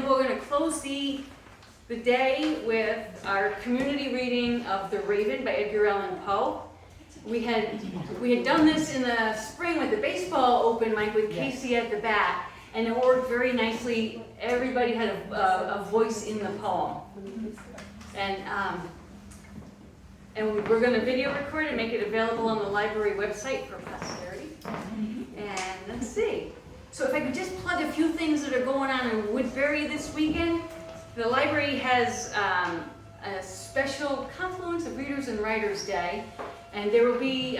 then we're going to close the day with our community reading of The Raven by Edgar Allan Poe. We had done this in the spring with the baseball open mic with Casey at the bat, and it worked very nicely. Everybody had a voice in the poem. And we're going to video record and make it available on the library website for posterity. And let's see. So if I could just plug a few things that are going on in Woodbury this weekend. The library has a special confluence of Readers and Writers Day. And there will be,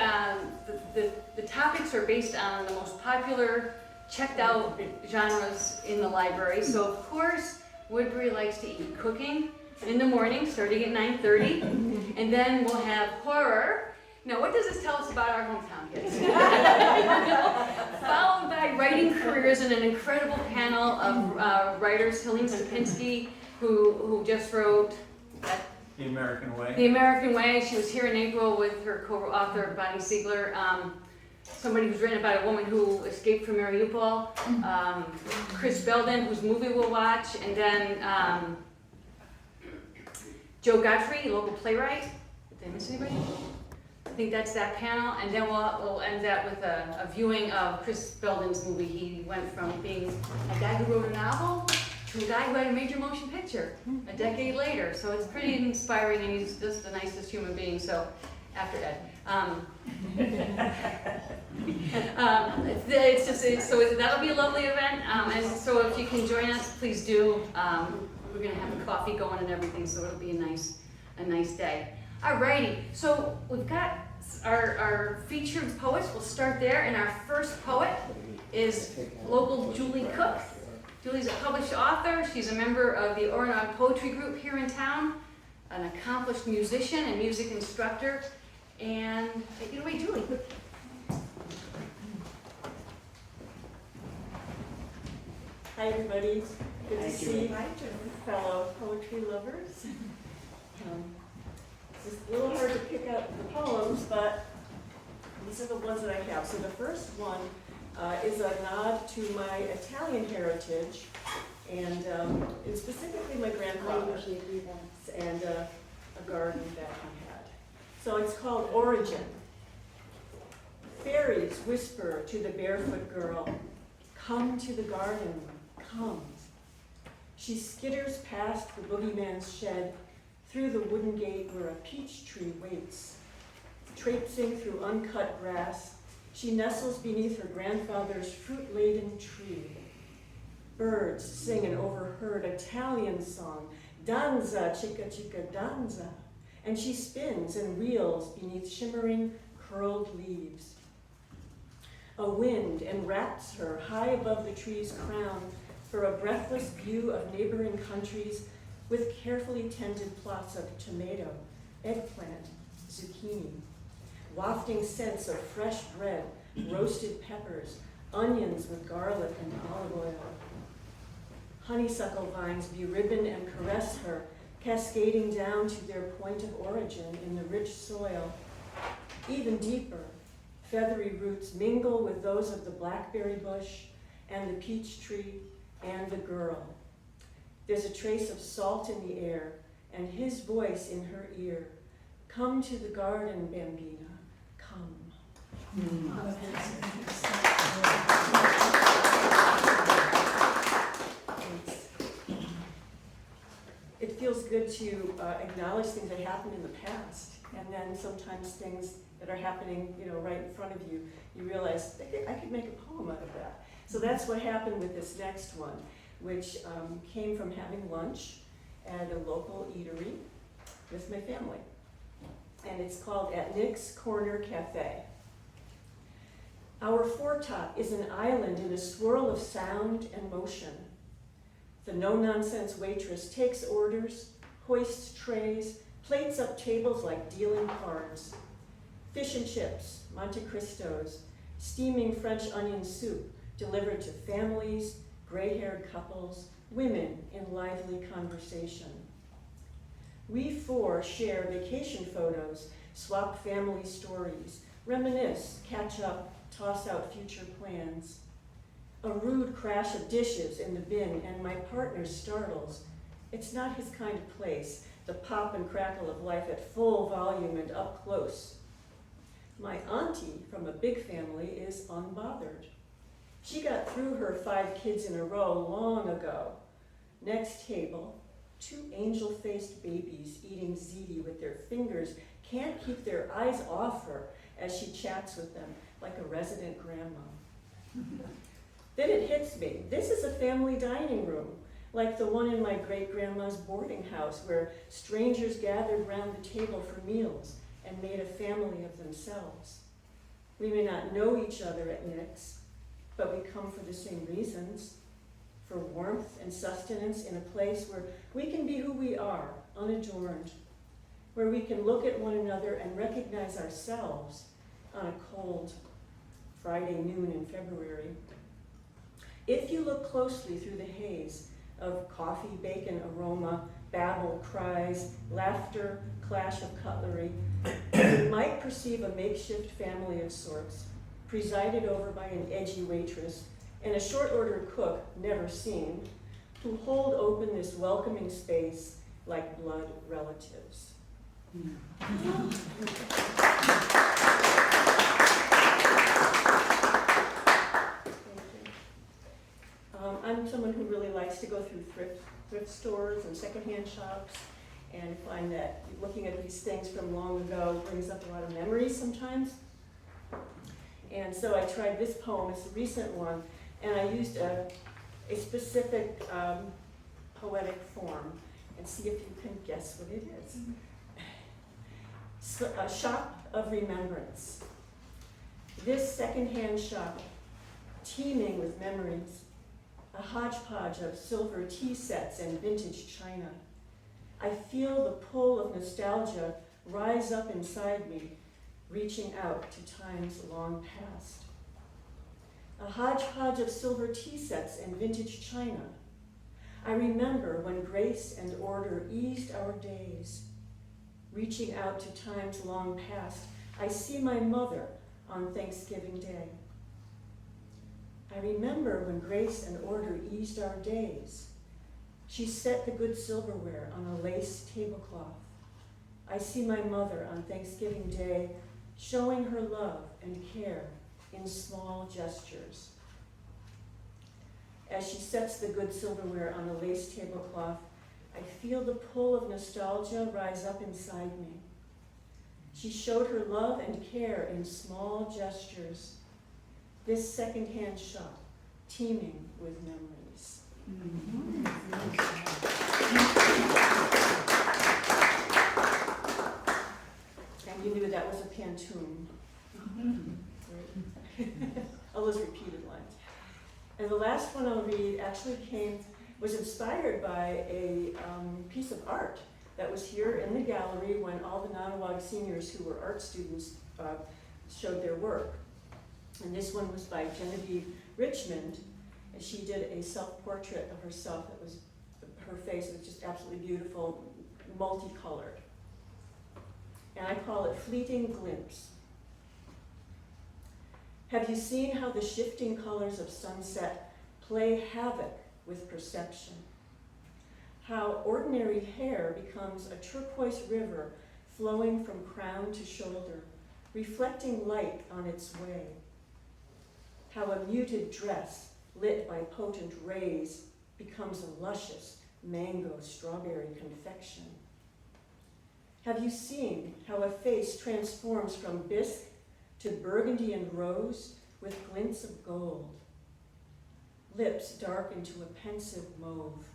the topics are based on the most popular, checked out genres in the library. So of course, Woodbury likes to eat cooking in the morning, starting at 9:30. And then we'll have horror. Now, what does this tell us about our hometown kids? Followed by writing careers and an incredible panel of writers, Helene Sierpinski, who just wrote The American Way. The American Way. She was here in April with her co-author, Bonnie Siegler. Somebody who's written about a woman who escaped from Mariupol. Chris Belden, whose movie we'll watch. And then Joe Godfrey, local playwright. Did I miss anybody? I think that's that panel. And then we'll end that with a viewing of Chris Belden's movie. He went from being a guy who wrote a novel to a guy who had a major motion picture a decade later. So it's pretty inspiring, and he's just the nicest human being. So after Ed. So that'll be a lovely event. And so if you can join us, please do. We're gonna have a coffee going and everything, so it'll be a nice day. Alrighty, so we've got our featured poets. We'll start there, and our first poet is local Julie Cook. Julie's a published author. She's a member of the Oronog Poetry Group here in town, an accomplished musician and music instructor. And take it away, Julie. Hi, everybody. Good to see fellow poetry lovers. It's a little hard to pick out the poems, but these are the ones that I have. So the first one is a nod to my Italian heritage, and specifically my grandfather and a garden that he had. So it's called Origin. Fairies whisper to the barefoot girl, "Come to the garden, come." She skitters past the boogeyman's shed, through the wooden gate where a peach tree waits. Traipsing through uncut grass, she nestles beneath her grandfather's fruit-laden tree. Birds sing an overheard Italian song, "Danza, chica chica danza," and she spins and reels beneath shimmering, curled leaves. A wind enwraps her high above the tree's crown for a breathless view of neighboring countries with carefully tended plots of tomato, eggplant, zucchini, wafting scents of fresh bread, roasted peppers, onions with garlic and olive oil. Honeysuckle vines beribbon and caress her, cascading down to their point of origin in the rich soil. Even deeper, feathery roots mingle with those of the blackberry bush and the peach tree and the girl. There's a trace of salt in the air and his voice in her ear. "Come to the garden, Bambina, come." It feels good to acknowledge things that happened in the past, and then sometimes things that are happening, right in front of you, you realize, I could make a poem out of that. So that's what happened with this next one, which came from having lunch at a local eatery with my family. And it's called At Nick's Corner Cafe. Our foretop is an island in a swirl of sound and motion. The no-nonsense waitress takes orders, hoists trays, plates up tables like dealing cards. Fish and chips, Monte Cristos, steaming French onion soup delivered to families, gray-haired couples, women in lively conversation. We four share vacation photos, swap family stories, reminisce, catch up, toss out future plans. A rude crash of dishes in the bin, and my partner startles. It's not his kind of place, the pop and crackle of life at full volume and up close. My auntie, from a big family, is unbothered. She got through her 5 kids in a row long ago. Next table, 2 angel-faced babies eating ziti with their fingers can't keep their eyes off her as she chats with them like a resident grandma. Then it hits me. This is a family dining room, like the one in my great-grandma's boarding house where strangers gathered round the table for meals and made a family of themselves. We may not know each other at Nick's, but we come for the same reasons, for warmth and sustenance in a place where we can be who we are, unadorned, where we can look at one another and recognize ourselves on a cold Friday noon in February. If you look closely through the haze of coffee, bacon aroma, babble, cries, laughter, clash of cutlery, you might perceive a makeshift family of sorts, presided over by an edgy waitress and a short-order cook never seen, who hold open this welcoming space like blood relatives. I'm someone who really likes to go through thrift stores and secondhand shops and find that looking at these things from long ago brings up a lot of memories sometimes. And so I tried this poem, it's a recent one, and I used a specific poetic form, and see if you can guess what it is. So, a shop of remembrance. This secondhand shop, teeming with memories, a hodgepodge of silver tea sets and vintage china. I feel the pull of nostalgia rise up inside me, reaching out to times long past. A hodgepodge of silver tea sets and vintage china. I remember when grace and order eased our days. Reaching out to times long past, I see my mother on Thanksgiving Day. I remember when grace and order eased our days. She set the good silverware on a lace tablecloth. I see my mother on Thanksgiving Day showing her love and care in small gestures. As she sets the good silverware on a lace tablecloth, I feel the pull of nostalgia rise up inside me. She showed her love and care in small gestures. This secondhand shop, teeming with memories. And you knew that was a pantoum. All those repeated lines. And the last one I'll read actually was inspired by a piece of art that was here in the gallery when all the Nottawag seniors who were art students showed their work. And this one was by Genevieve Richmond, and she did a self-portrait of herself. It was, her face was just absolutely beautiful, multicolored. And I call it Fleeting Glimpse. Have you seen how the shifting colors of sunset play havoc with perception? How ordinary hair becomes a turquoise river flowing from crown to shoulder, reflecting light on its way. How a muted dress lit by potent rays becomes a luscious mango strawberry confection. Have you seen how a face transforms from bisque to burgundy and rose with glints of gold? Lips darken to a pensive mauve.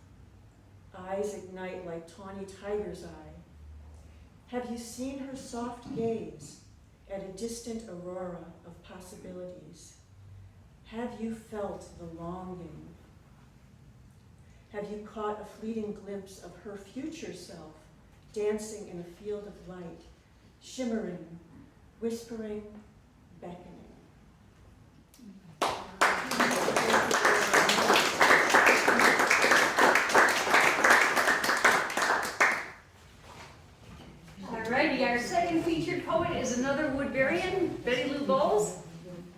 Eyes ignite like tawny tiger's eye. Have you seen her soft gaze at a distant aurora of possibilities? Have you felt the longing? Have you caught a fleeting glimpse of her future self dancing in a field of light, shimmering, whispering, beckoning? Alrighty, our second featured poet is another Woodburyan, Betty Lou Bowles,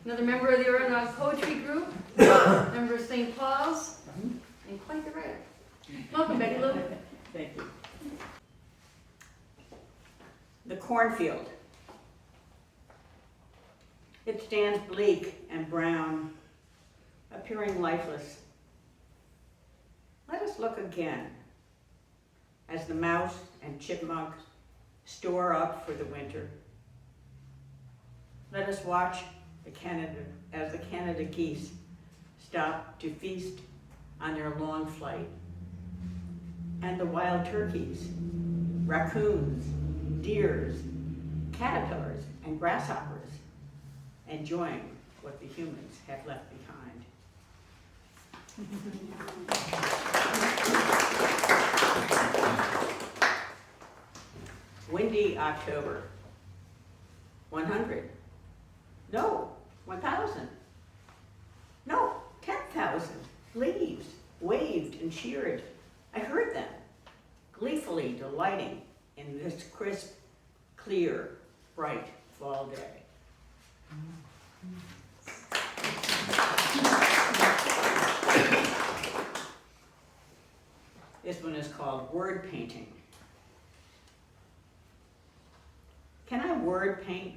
another member of the Aeronaut Poetry Group. member of St. Paul's, and quite the writer. Welcome, Betty Lou. Thank you. The cornfield. It stands bleak and brown, appearing lifeless. Let us look again as the mouse and chipmunk store up for the winter. Let us watch as the Canada geese stop to feast on their long flight. And the wild turkeys, raccoons, deers, caterpillars, and grasshoppers enjoying what the humans have left behind. Windy October. 100. No, 1,000. No, 10,000. Leaves waved and cheered. I heard them, gleefully delighting in this crisp, clear, bright fall day. This one is called word painting. Can I word paint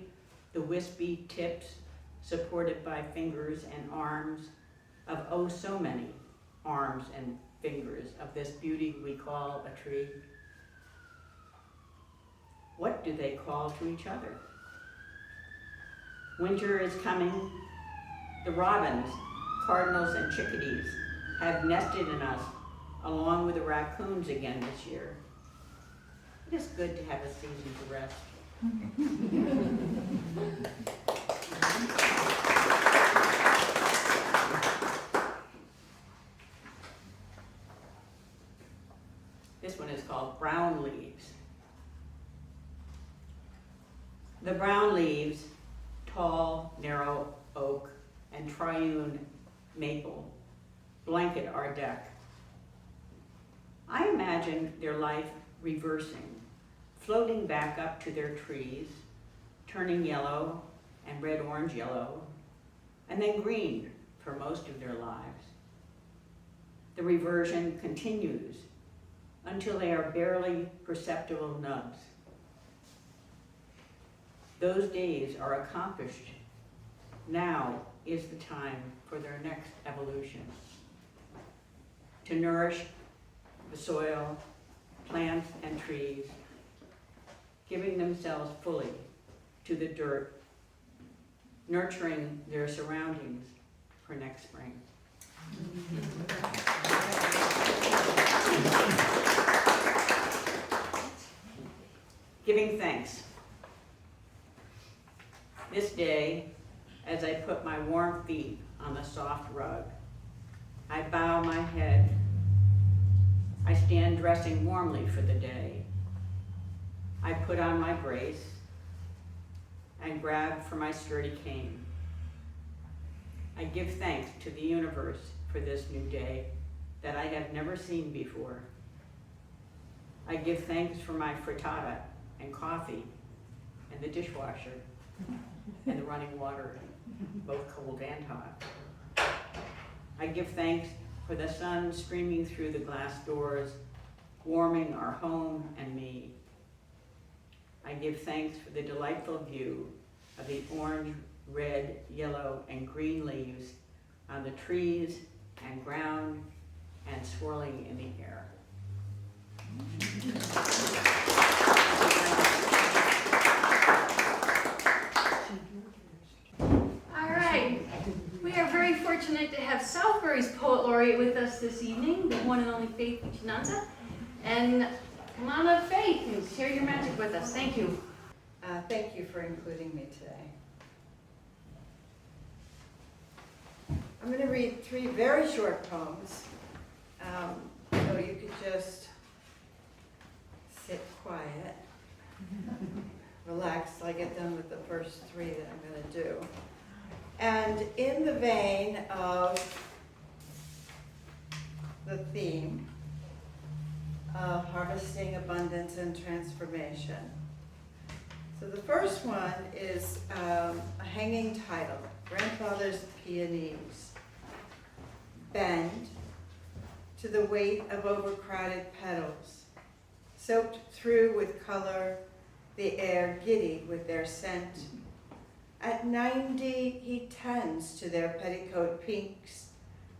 the wispy tips supported by fingers and arms of oh so many arms and fingers of this beauty we call a tree? What do they call to each other? Winter is coming. The robins, cardinals, and chickadees have nested in us along with the raccoons again this year. It is good to have a season to rest. This one is called brown leaves. The brown leaves, tall, narrow oak and triune maple, blanket our deck. I imagine their life reversing, floating back up to their trees, turning yellow and red-orange yellow, and then green for most of their lives. The reversion continues until they are barely perceptible nubs. Those days are accomplished. Now is the time for their next evolution. To nourish the soil, plants, and trees, giving themselves fully to the dirt, nurturing their surroundings for next spring. Giving thanks. This day, as I put my warm feet on the soft rug, I bow my head. I stand dressing warmly for the day. I put on my brace and grab for my sturdy cane. I give thanks to the universe for this new day that I have never seen before. I give thanks for my frittata and coffee and the dishwasher and the running water, both cold and hot. I give thanks for the sun streaming through the glass doors, warming our home and me. I give thanks for the delightful view of the orange, red, yellow, and green leaves on the trees and ground and swirling in the air. All right. We are very fortunate to have Southbury's Poet Laureate with us this evening, the one and only Faith Vicinanza. And come on up, Faith, and share your magic with us. Thank you. Thank you for including me today. I'm going to read 3 very short poems, so you could just sit quiet, relax till I get done with the first 3 that I'm going to do. And in the vein of the theme of harvesting abundance and transformation. So the first one is a hanging title, Grandfather's Peonies. bend to the weight of overcrowded petals, soaked through with color, the air giddy with their scent. At 90, he tends to their petticoat pinks,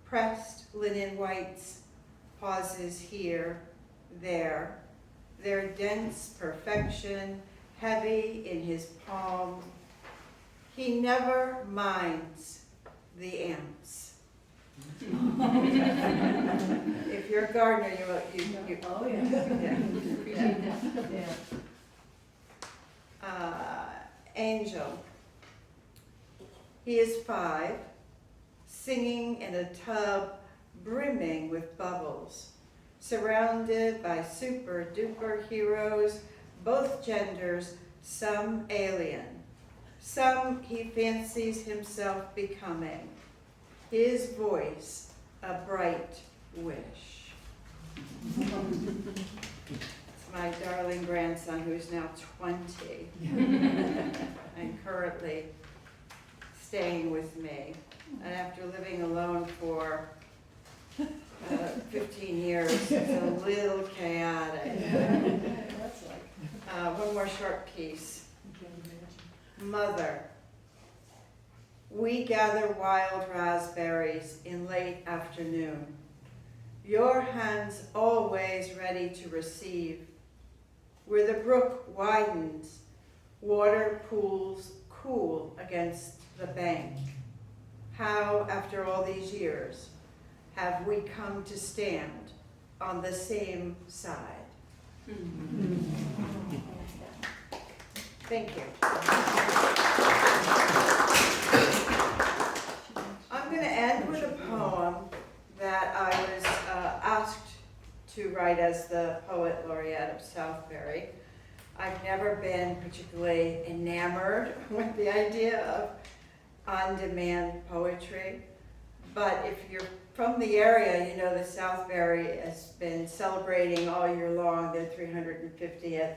pressed linen whites, pauses here, there, their dense perfection heavy in his palm. He never minds the ants. If you're a gardener, you Oh, yeah. Angel. He is 5, singing in a tub brimming with bubbles, surrounded by super duper heroes, both genders, some alien, some he fancies himself becoming. His voice, a bright wish. It's my darling grandson, who's now 20, and currently staying with me. And after living alone for 15 years, it's a little chaotic. That's like, One more short piece. Mother. We gather wild raspberries in late afternoon. Your hands always ready to receive. Where the brook widens, water pools cool against the bank. How, after all these years, have we come to stand on the same side? Thank you. I'm going to end with a poem that I was asked to write as the Poet Laureate of Southbury. I've never been particularly enamored with the idea of on-demand poetry, but if you're from the area, you know that Southbury has been celebrating all year long their 350th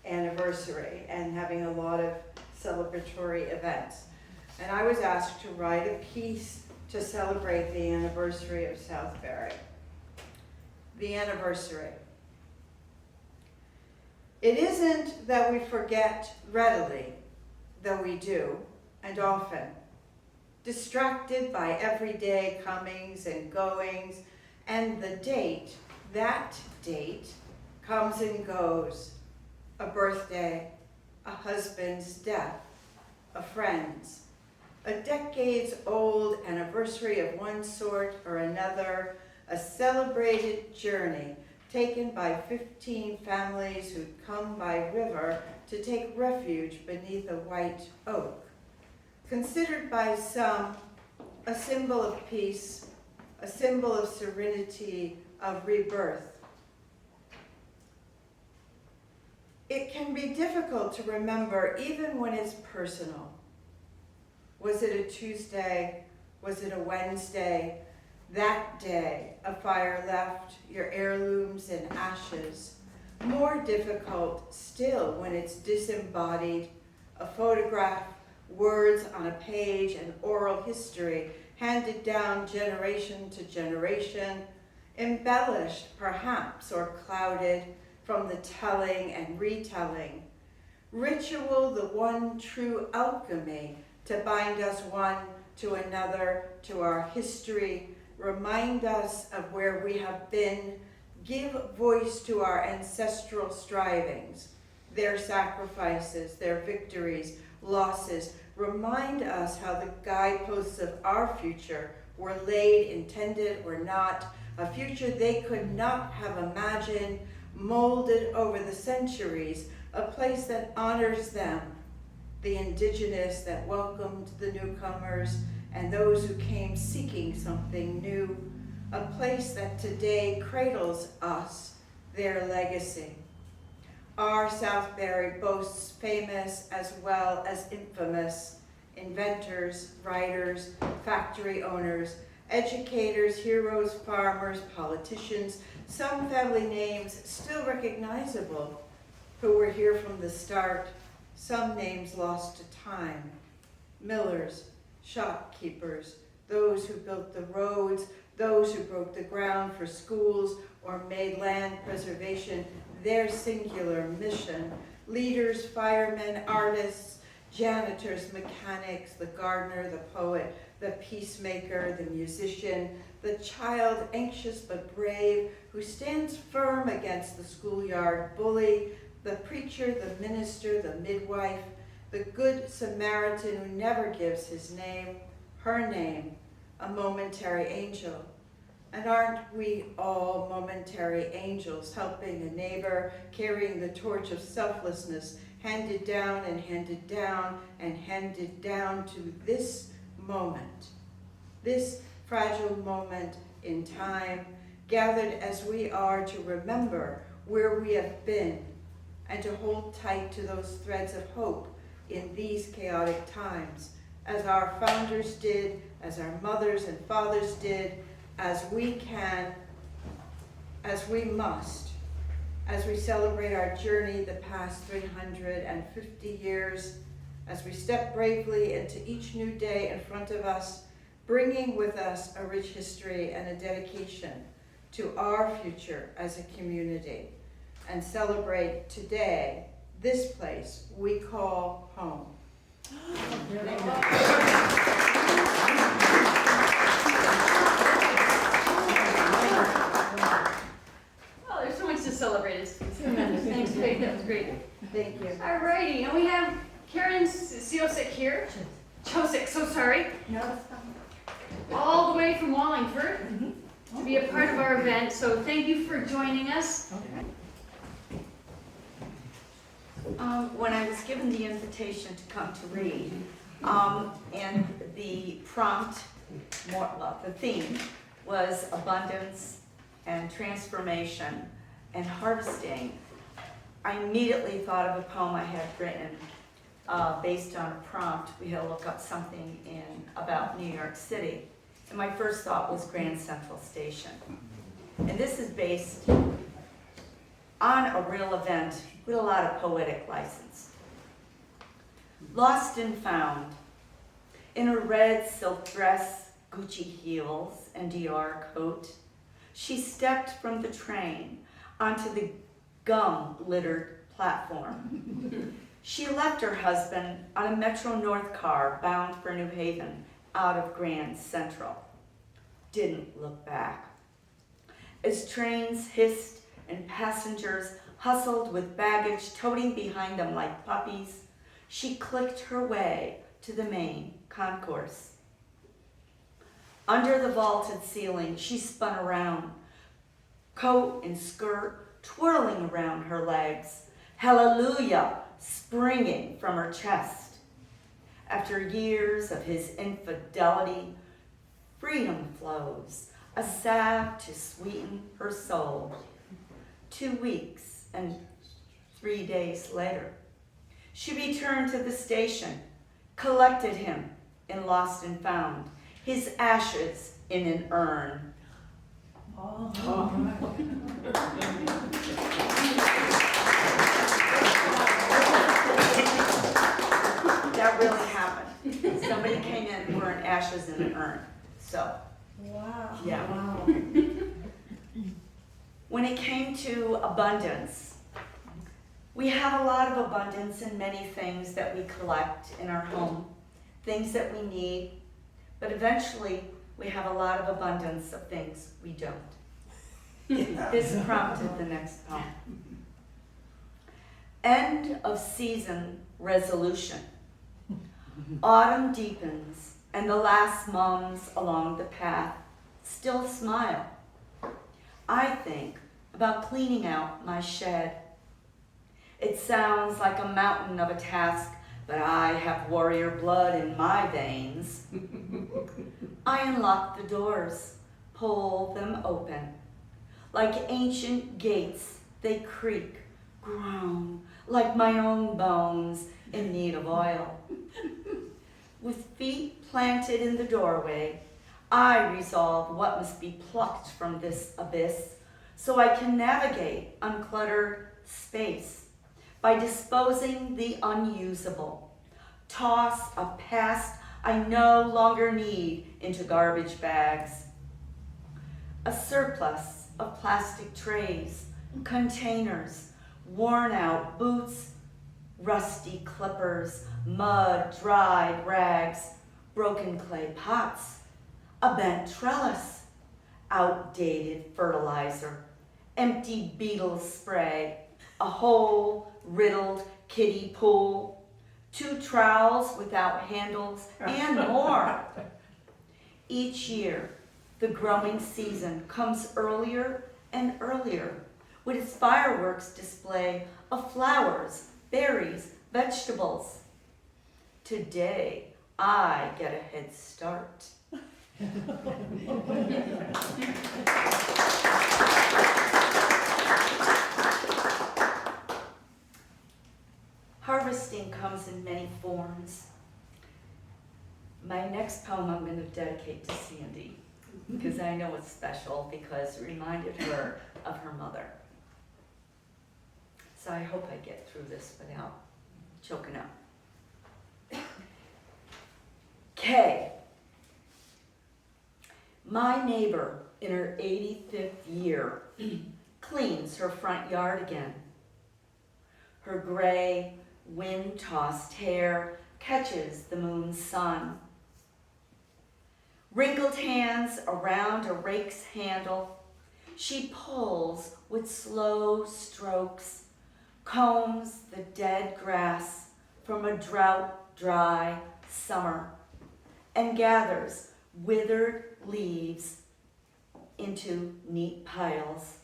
anniversary and having a lot of celebratory events. And I was asked to write a piece to celebrate the anniversary of Southbury. The anniversary. It isn't that we forget readily, though we do, and often, distracted by everyday comings and goings, and the date, that date, comes and goes. A birthday, a husband's death, a friend's, a decades-old anniversary of one sort or another, a celebrated journey taken by 15 families who'd come by river to take refuge beneath a white oak. Considered by some a symbol of peace, a symbol of serenity, of rebirth. It can be difficult to remember even when it's personal. Was it a Tuesday? Was it a Wednesday? That day, a fire left your heirlooms in ashes. More difficult still when it's disembodied, a photograph, words on a page, and oral history handed down generation to generation, embellished perhaps or clouded from the telling and retelling. Ritual, the one true alchemy to bind us one to another, to our history, remind us of where we have been, give voice to our ancestral strivings, their sacrifices, their victories, losses, remind us how the guideposts of our future were laid, intended or not, a future they could not have imagined, molded over the centuries, a place that honors them, the indigenous that welcomed the newcomers and those who came seeking something new, a place that today cradles us, their legacy. Our Southbury boasts famous as well as infamous inventors, writers, factory owners, educators, heroes, farmers, politicians, some family names still recognizable who were here from the start, some names lost to time. Millers, shopkeepers, those who built the roads, those who broke the ground for schools or made land preservation their singular mission, leaders, firemen, artists, janitors, mechanics, the gardener, the poet, the peacemaker, the musician, the child, anxious but brave, who stands firm against the schoolyard bully, the preacher, the minister, the midwife, the good Samaritan who never gives his name, her name, a momentary angel. And aren't we all momentary angels, helping a neighbor, carrying the torch of selflessness, handed down and handed down and handed down to this moment, this fragile moment in time, gathered as we are to remember where we have been and to hold tight to those threads of hope in these chaotic times, as our founders did, as our mothers and fathers did, as we can, as we must, as we celebrate our journey the past 350 years, as we step bravely into each new day in front of us, bringing with us a rich history and a dedication to our future as a community, and celebrate today this place we call home. Oh, there's so much to celebrate. It's tremendous. Thanks, Faith. That was great. Thank you. All righty, and we have Karen Ciosek here. Ciosek, so sorry. No, that's fine. All the way from Wallingford to be a part of our event. So thank you for joining us. When I was given the invitation to come to read, and the prompt, the theme was abundance and transformation and harvesting, I immediately thought of a poem I had written based on a prompt. We had to look up something about New York City. And my first thought was Grand Central Station. And this is based on a real event with a lot of poetic license. Lost and found. In her red silk dress, Gucci heels, and Dior coat, she stepped from the train onto the gum-littered platform. She left her husband on a Metro North car bound for New Haven out of Grand Central. Didn't look back. As trains hissed and passengers hustled with baggage toting behind them like puppies, she clicked her way to the main concourse. Under the vaulted ceiling, she spun around, coat and skirt twirling around her legs, hallelujah springing from her chest. After years of his infidelity, freedom flows, a salve to sweeten her soul. 2 weeks and 3 days later, she returned to the station, collected him in Lost and Found, his ashes in an urn. That really happened. Somebody came in and wearing ashes in an urn. So, Wow. yeah. Wow. When it came to abundance, we have a lot of abundance in many things that we collect in our home, things that we need, but eventually we have a lot of abundance of things we don't. This prompted the next poem. End of season resolution. Autumn deepens and the last mums along the path still smile. I think about cleaning out my shed. It sounds like a mountain of a task, but I have warrior blood in my veins. I unlock the doors, pull them open. Like ancient gates, they creak, groan, like my own bones in need of oil. With feet planted in the doorway, I resolve what must be plucked from this abyss so I can navigate uncluttered space by disposing the unusable. Toss a past I no longer need into garbage bags. a surplus of plastic trays, containers, worn out boots, rusty clippers, mud, dried rags, broken clay pots, a bent trellis, outdated fertilizer, empty beetle spray, a hole riddled kiddie pool, 2 trowels without handles, and more. Each year, the growing season comes earlier and earlier with its fireworks display of flowers, berries, vegetables. Today, I get a head start. Harvesting comes in many forms. My next poem I'm going to dedicate to Sandy, because I know it's special because it reminded her of her mother. So I hope I get through this without choking up. Kay. My neighbor in her 85th year cleans her front yard again. Her gray, wind-tossed hair catches the moon's sun. Wrinkled hands around a rake's handle, she pulls with slow strokes, combs the dead grass from a drought-dry summer, and gathers withered leaves into neat piles.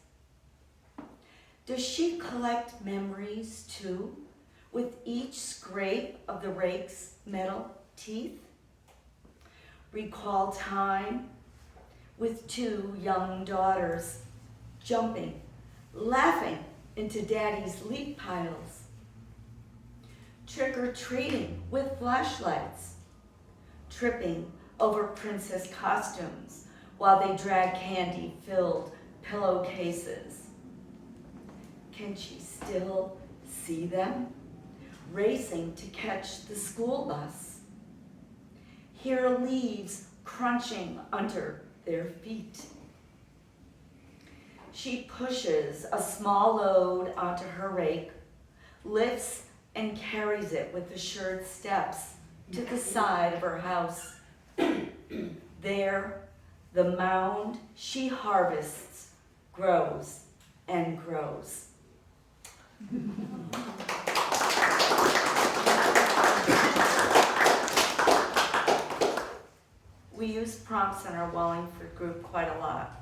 Does she collect memories too, with each scrape of the rake's metal teeth? Recall time with 2 young daughters jumping, laughing into daddy's leaf piles. Trick-or-treating with flashlights, tripping over princess costumes while they drag candy-filled pillowcases. Can she still see them racing to catch the school bus? Hear leaves crunching under their feet. She pushes a small load onto her rake, lifts and carries it with assured steps to the side of her house. There, the mound she harvests grows and grows. We use prompts in our Wallingford group quite a lot.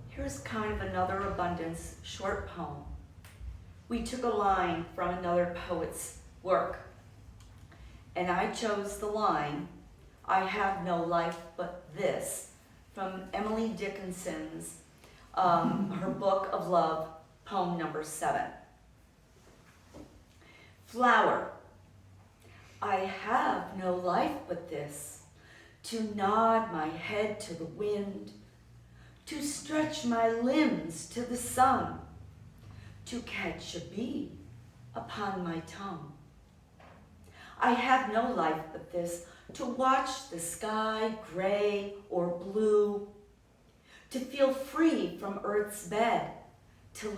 Here's kind of another abundance short poem. We took a line from another poet's work, and I chose the line, "I have no life but this," from Emily Dickinson's, her book of love, poem number 7. Flower. I have no life but this, to nod my head to the wind, to stretch my limbs to the sun, to catch a bee upon my tongue. I have no life but this, to watch the sky gray or blue, to feel free from earth's bed, to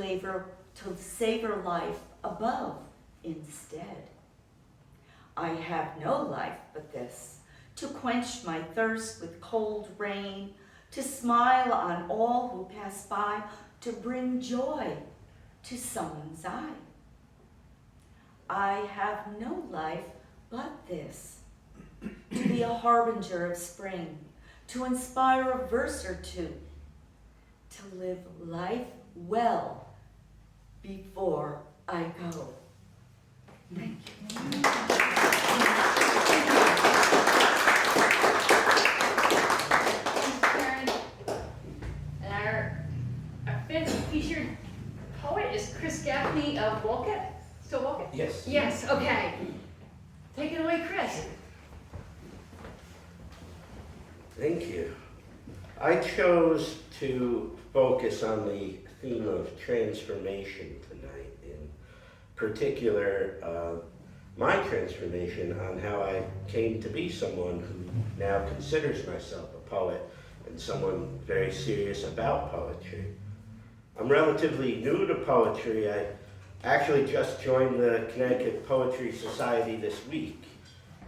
savor life above instead. I have no life but this, to quench my thirst with cold rain, to smile on all who pass by, to bring joy to someone's eye. I have no life but this, to be a harbinger of spring, to inspire a verse or two, to live life well before I go. Thank you. And our 5th featured poet is Gaffney of Wolcott. Still Wolcott? Yes. Yes, okay. Take it away, Chris. Thank you. I chose to focus on the theme of transformation tonight, in particular my transformation on how I came to be someone who now considers myself a poet and someone very serious about poetry. I'm relatively new to poetry. I actually just joined the Connecticut Poetry Society this week,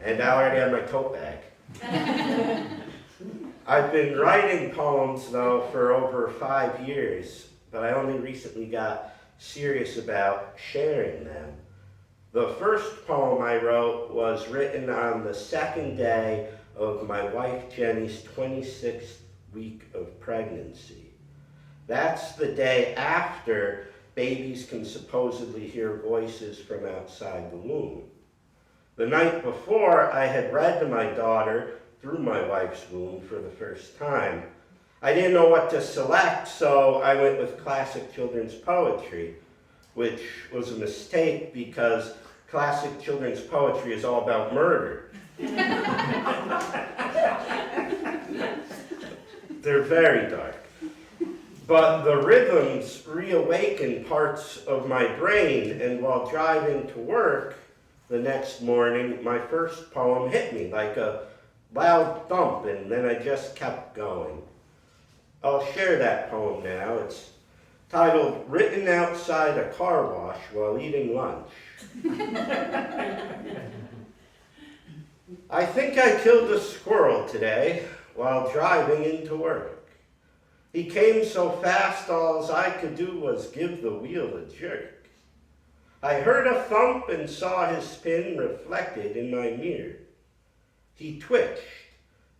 and I already have my tote bag. I've been writing poems, though, for over 5 years, but I only recently got serious about sharing them. The first poem I wrote was written on the second day of my wife Jenny's 26th week of pregnancy. That's the day after babies can supposedly hear voices from outside the womb. The night before, I had read to my daughter through my wife's womb for the first time. I didn't know what to select, so I went with classic children's poetry, which was a mistake because classic children's poetry is all about murder. They're very dark. But the rhythms reawakened parts of my brain, and while driving to work the next morning, my first poem hit me like a loud thump, and then I just kept going. I'll share that poem now. It's titled, Written Outside a Car Wash While Eating Lunch. I think I killed a squirrel today while driving into work. He came so fast, all I could do was give the wheel a jerk. I heard a thump and saw his spin reflected in my mirror. He twitched,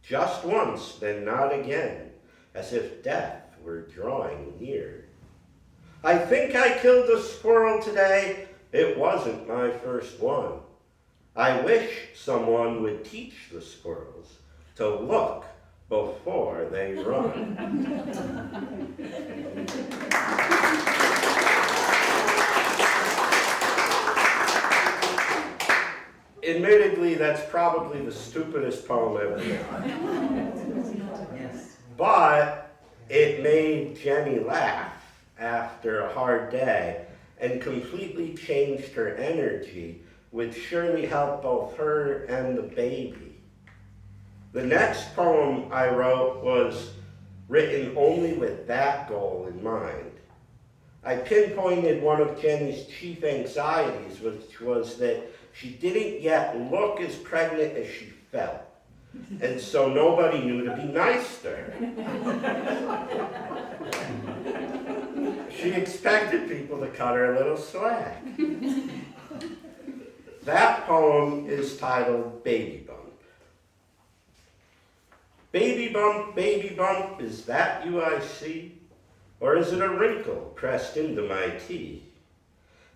just once, then not again, as if death were drawing near. I think I killed a squirrel today. It wasn't my first one. I wish someone would teach the squirrels to look before they run. Admittedly, that's probably the stupidest poem ever written. But it made Jenny laugh after a hard day and completely changed her energy, which surely helped both her and the baby. The next poem I wrote was written only with that goal in mind. I pinpointed one of Jenny's chief anxieties, which was that she didn't yet look as pregnant as she felt, and so nobody knew to be nice to her. She expected people to cut her a little slack. That poem is titled Baby Bump. Baby bump, is that you I see? Or is it a wrinkle pressed into my tea?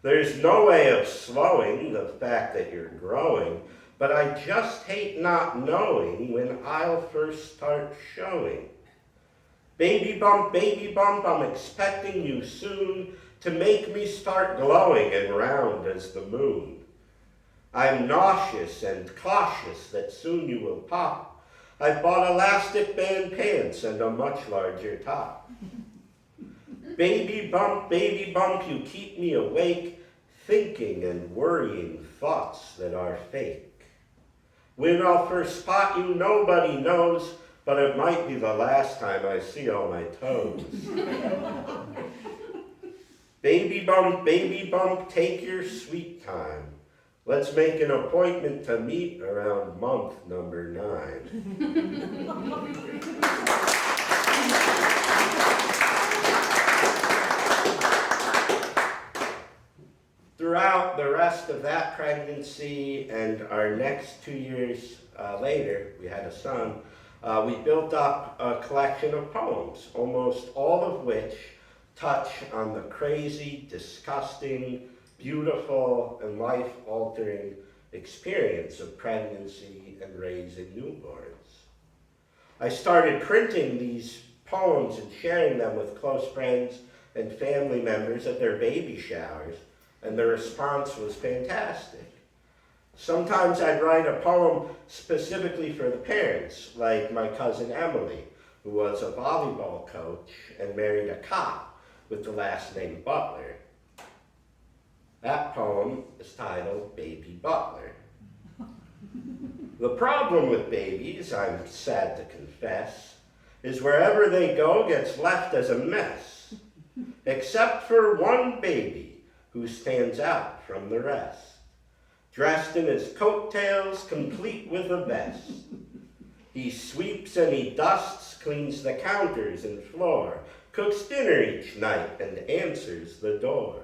There's no way of slowing the fact that you're growing, but I just hate not knowing when I'll first start showing. Baby bump, I'm expecting you soon to make me start glowing and round as the moon. I'm nauseous and cautious that soon you will pop. I've bought elastic band pants and a much larger top. Baby bump, you keep me awake, thinking and worrying thoughts that are fake. When I'll first spot you, nobody knows, but it might be the last time I see all my toes. Baby bump, take your sweet time. Let's make an appointment to meet around month number 9. Throughout the rest of that pregnancy and our next 2 years later, we had a son, we built up a collection of poems, almost all of which touch on the crazy, disgusting, beautiful, and life-altering experience of pregnancy and raising newborns. I started printing these poems and sharing them with close friends and family members at their baby showers, and the response was fantastic. Sometimes I'd write a poem specifically for the parents, like my cousin Emily, who was a volleyball coach and married a cop with the last name Butler. That poem is titled Baby Butler. The problem with babies, I'm sad to confess, is wherever they go gets left as a mess, except for one baby who stands out from the rest, dressed in his coattails, complete with a vest. He sweeps and he dusts, cleans the counters and floor, cooks dinner each night and answers the door.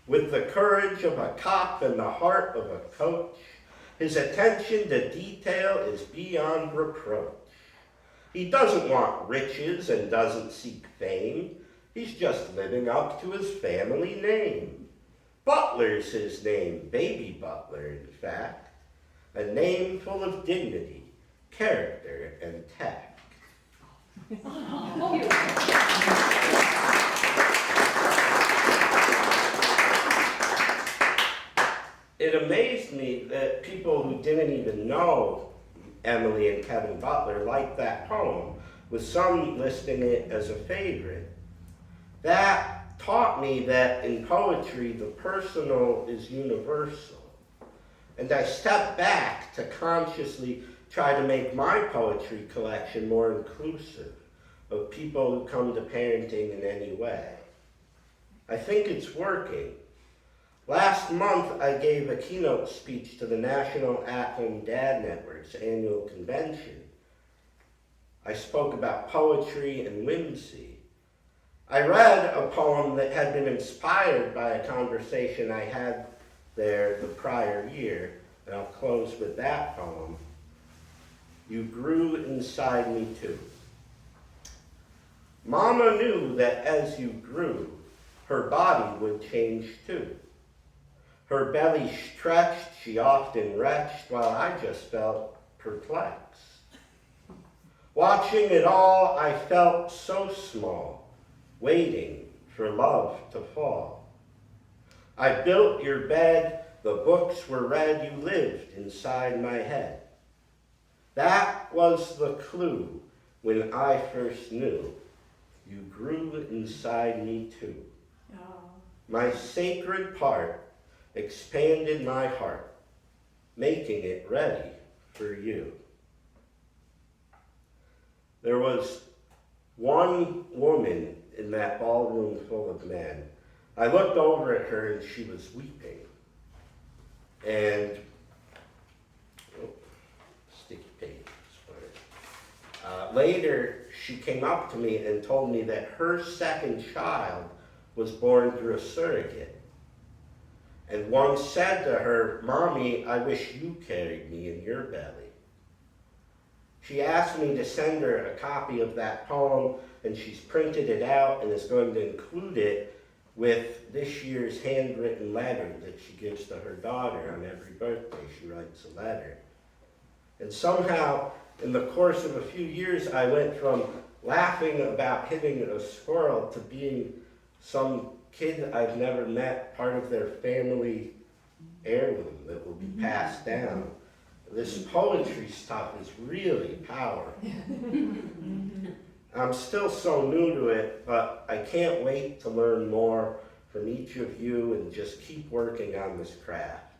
With the courage of a cop and the heart of a coach, his attention to detail is beyond reproach. He doesn't want riches and doesn't seek fame. He's just living up to his family name. Butler's his name, Baby Butler, in fact. A name full of dignity, character, and tact. It amazed me that people who didn't even know Emily and Kevin Butler liked that poem, with some listing it as a favorite. That taught me that in poetry, the personal is universal. And I stepped back to consciously try to make my poetry collection more inclusive of people who come to parenting in any way. I think it's working. Last month, I gave a keynote speech to the National At-Home Dad Network's annual convention. I spoke about poetry and whimsy. I read a poem that had been inspired by a conversation I had there the prior year, and I'll close with that poem. You grew inside me too. Mama knew that as you grew, her body would change too. Her belly stretched, she often retched, while I just felt perplexed. Watching it all, I felt so small, waiting for love to fall. I built your bed, the books were read, you lived inside my head. That was the clue when I first knew you grew inside me too. Oh. My sacred part expanded my heart, making it ready for you. There was one woman in that ballroom full of men. I looked over at her and she was weeping. And, sticky page. Later, she came up to me and told me that her second child was born through a surrogate. And one said to her, "Mommy, I wish you carried me in your belly." She asked me to send her a copy of that poem, and she's printed it out and is going to include it with this year's handwritten letter that she gives to her daughter on every birthday. She writes a letter. And somehow, in the course of a few years, I went from laughing about hitting a squirrel to being some kid I've never met, part of their family heirloom that will be passed down. This poetry stuff is really powerful. I'm still so new to it, but I can't wait to learn more from each of you and just keep working on this craft.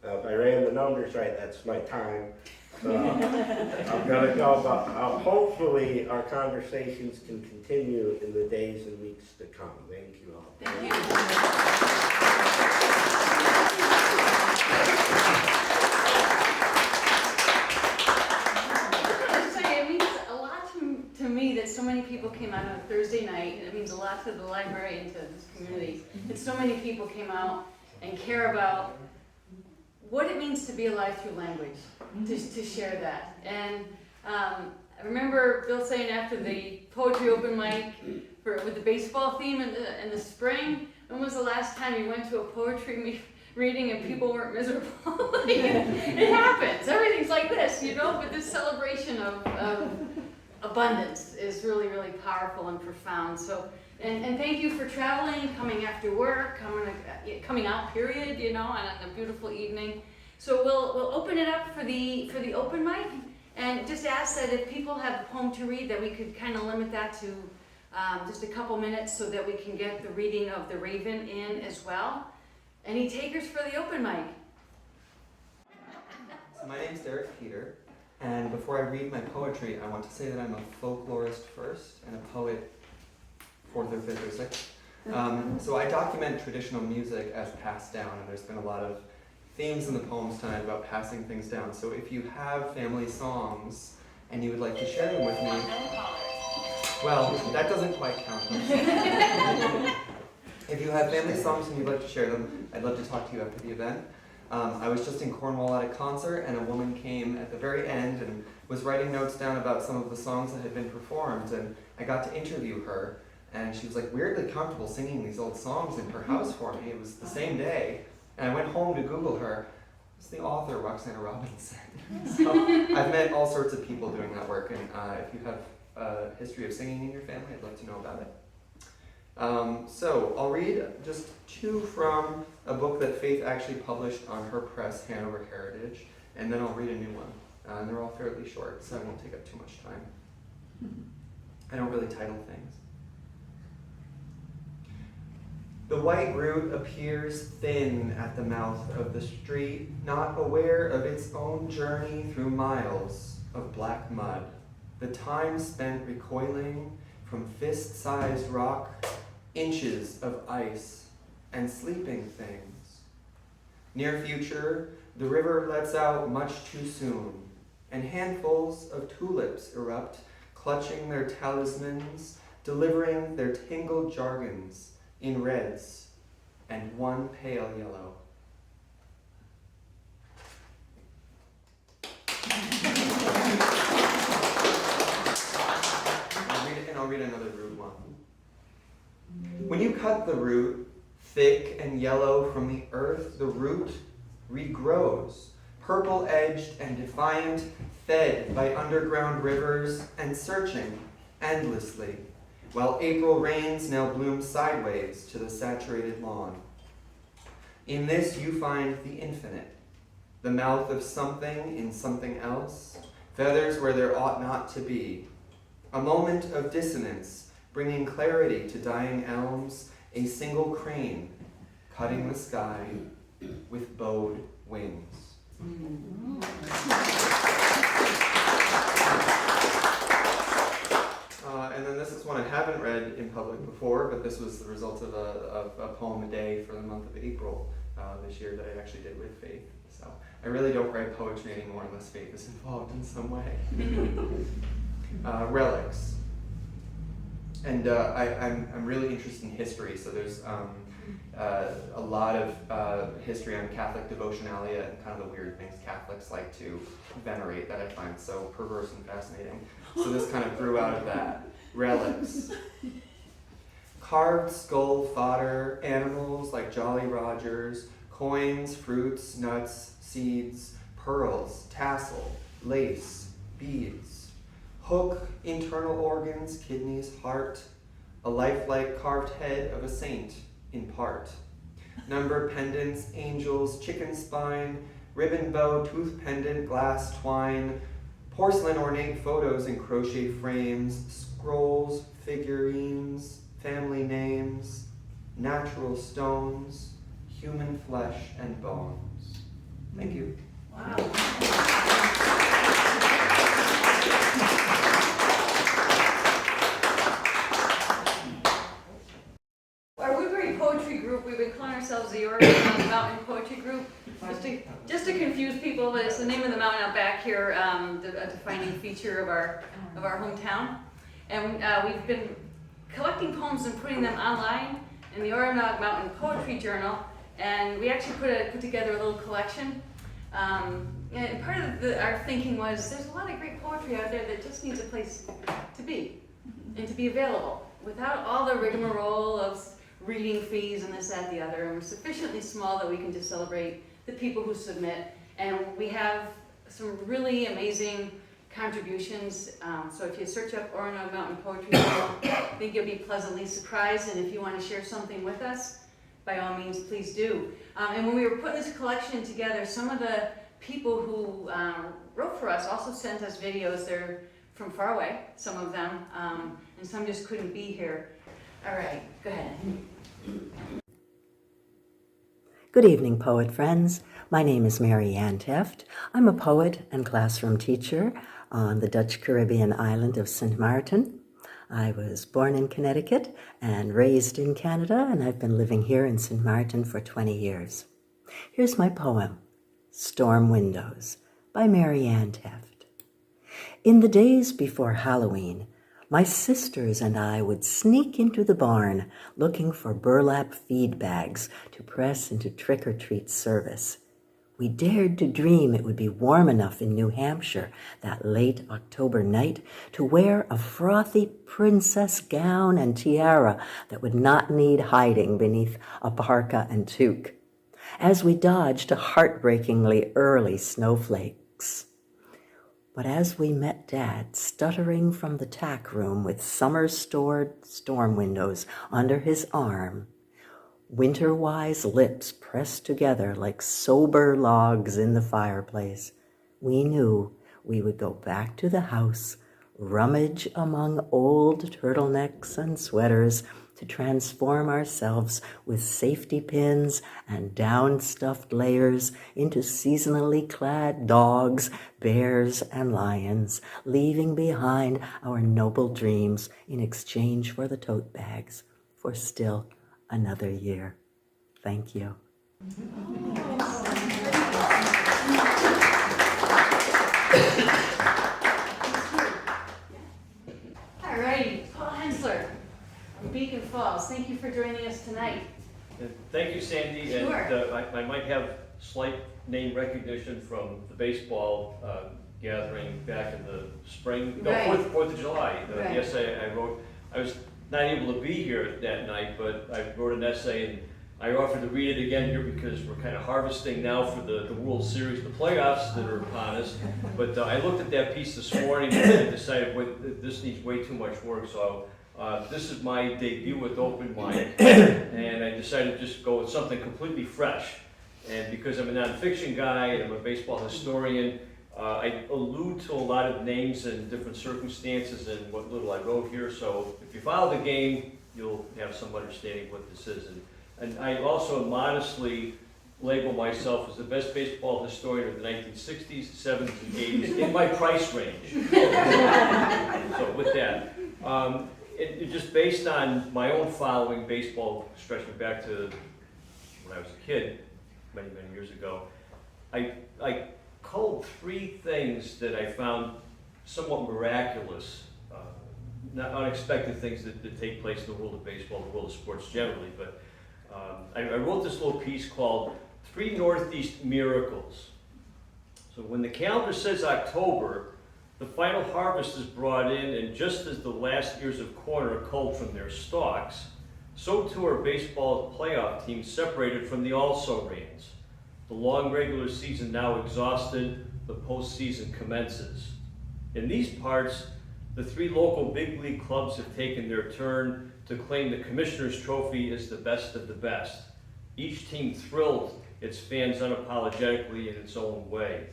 If I ran the numbers right, that's my time. So I'm gonna go, but hopefully our conversations can continue in the days and weeks to come. Thank you all. Thank you. It means a lot to me that so many people came out on a Thursday night, and it means a lot to the library and to this community. And so many people came out and care about what it means to be alive through language, to share that. And I remember Bill saying after the poetry open mic with the baseball theme in the spring, when was the last time you went to a poetry reading and people weren't miserable? It happens. Everything's like this, but this celebration of abundance is really, really powerful and profound. So, and thank you for traveling, coming after work, coming out, period, on a beautiful evening. So we'll open it up for the open mic, and just ask that if people have a poem to read, that we could kind of limit that to just a couple minutes so that we can get the reading of The Raven in as well. Any takers for the open mic? So my name's Derek Peter. And before I read my poetry, I want to say that I'm a folklorist first and a poet fourth or fifth or sixth. So I document traditional music as passed down, and there's been a lot of themes in the poems tonight about passing things down. So if you have family songs and you would like to share them with me, well, that doesn't quite count. If you have family songs and you'd like to share them, I'd love to talk to you after the event. I was just in Cornwall at a concert, and a woman came at the very end and was writing notes down about some of the songs that had been performed, and I got to interview her, and she was like weirdly comfortable singing these old songs in her house for me. It was the same day, and I went home to Google her. It's the author, Roxana Robinson. So I've met all sorts of people doing that work, and if you have a history of singing in your family, I'd love to know about it. So I'll read just two from a book that Faith actually published on her press, Hanover Heritage, and then I'll read a new one. And they're all fairly short, so I won't take up too much time. I don't really title things. The white root appears thin at the mouth of the street, not aware of its own journey through miles of black mud, the time spent recoiling from fist-sized rock, inches of ice, and sleeping things. Near future, the river lets out much too soon, and handfuls of tulips erupt, clutching their talismans, delivering their tangled jargons in reds and one pale yellow. I'll read another root one. When you cut the root, thick and yellow from the earth, the root regrows, purple-edged and defiant, fed by underground rivers and searching endlessly, while April rains now bloom sideways to the saturated lawn. In this you find the infinite, the mouth of something in something else, feathers where there ought not to be, a moment of dissonance, bringing clarity to dying elms, a single crane cutting the sky with bowed wings. And then this is one I haven't read in public before, but this was the result of a poem a day for the month of April this year that I actually did with Faith. So I really don't write poetry anymore unless Faith is involved in some way. Relics. And I'm really interested in history, so there's a lot of history on Catholic devotionalia and kind of the weird things Catholics like to venerate that I find so perverse and fascinating. So this kind of grew out of that. Relics. Carved skull fodder, animals like Jolly Rogers, coins, fruits, nuts, seeds, pearls, tassel, lace, beads. Hook, internal organs, kidneys, heart, a lifelike carved head of a saint in part. Number pendants, angels, chicken spine, ribbon bow, tooth pendant, glass twine, porcelain ornate photos in crochet frames, scrolls, figurines, family names, natural stones, human flesh and bones. Thank you. Wow. Our Woodbury Poetry Group, we've been calling ourselves the Oregon Mountain Poetry Group. Just to confuse people, but it's the name of the mountain out back here, a defining feature of our hometown. And we've been collecting poems and putting them online in the Oregon Mountain Poetry Journal. And we actually put together a little collection. And part of our thinking was there's a lot of great poetry out there that just needs a place to be and to be available without all the rigmarole of reading fees and this, that, the other. And we're sufficiently small that we can just celebrate the people who submit. And we have some really amazing contributions. So if you search up Orono Mountain Poetry Journal, I think you'll be pleasantly surprised. And if you want to share something with us, by all means, please do. And when we were putting this collection together, some of the people who wrote for us also sent us videos. They're from far away, some of them, and some just couldn't be here. All right, go ahead. Good evening, poet friends. My name is Mary Ann Teft. I'm a poet and classroom teacher on the Dutch Caribbean island of St. Martin. I was born in Connecticut and raised in Canada, and I've been living here in St. Martin for 20 years. Here's my poem, Storm Windows, by Mary Ann Teft. In the days before Halloween, my sisters and I would sneak into the barn looking for burlap feed bags to press into trick-or-treat service. We dared to dream it would be warm enough in New Hampshire that late October night to wear a frothy princess gown and tiara that would not need hiding beneath a parka and toque, as we dodged heartbreakingly early snowflakes. But as we met Dad stuttering from the tack room with summer-stored storm windows under his arm, winter-wise lips pressed together like sober logs in the fireplace, we knew we would go back to the house, rummage among old turtlenecks and sweaters to transform ourselves with safety pins and down-stuffed layers into seasonally clad dogs, bears, and lions, leaving behind our noble dreams in exchange for the tote bags for still another year. Thank you. All righty, Paul Hensler from Beacon Falls. Thank you for joining us tonight. Thank you, Sandy. Sure. And I might have slight name recognition from the baseball gathering back in the spring, no, Right. 4th of July. Right. The essay I wrote, I was not able to be here that night, but I wrote an essay and I offered to read it again here because we're kind of harvesting now for the World Series, the playoffs that are upon us. But I looked at that piece this morning and I decided, wait, this needs way too much work. So this is my debut with Open Mind, and I decided to just go with something completely fresh. And because I'm a nonfiction guy and I'm a baseball historian, I allude to a lot of names and different circumstances in what little I wrote here. So if you follow the game, you'll have some understanding of what this is. And I also modestly label myself as the best baseball historian of the 1960s, 70s, and 80s in my price range. So with that, it just based on my own following baseball, stretching back to when I was a kid, many, many years ago, I culled 3 things that I found somewhat miraculous, not unexpected things that take place in the world of baseball, the world of sports generally. But I wrote this little piece called 3 Northeast Miracles. So when the calendar says October, the final harvest is brought in, and just as the last ears of corn are culled from their stalks, so too are baseball playoff teams separated from the also-rans. The long regular season now exhausted, the postseason commences. In these parts, the 3 local big league clubs have taken their turn to claim the Commissioner's Trophy as the best of the best. Each team thrilled its fans unapologetically in its own way.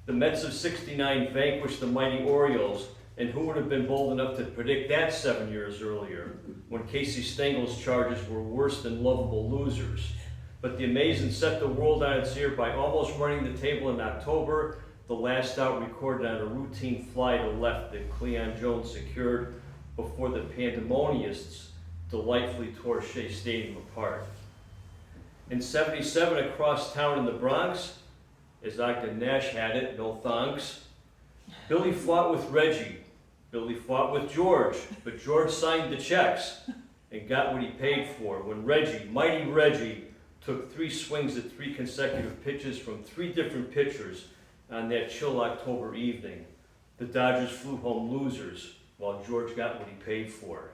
The Mets of '69 vanquished the mighty Orioles, and who would have been bold enough to predict that 7 years earlier, when Casey Stengel's Chargers were worse than lovable losers. But the Amazing set the world on its ear by almost running the table in October, the last out recorded on a routine fly to left that Cleon Jones secured before the pandemonists delightfully tore Shea Stadium apart. In '77, across town in the Bronx, as Ogden Nash had it, no thanks, Billy fought with Reggie. Billy fought with George, but George signed the checks and got what he paid for when Reggie, mighty Reggie, took 3 swings at 3 consecutive pitches from 3 different pitchers on that chill October evening. The Dodgers flew home losers while George got what he paid for.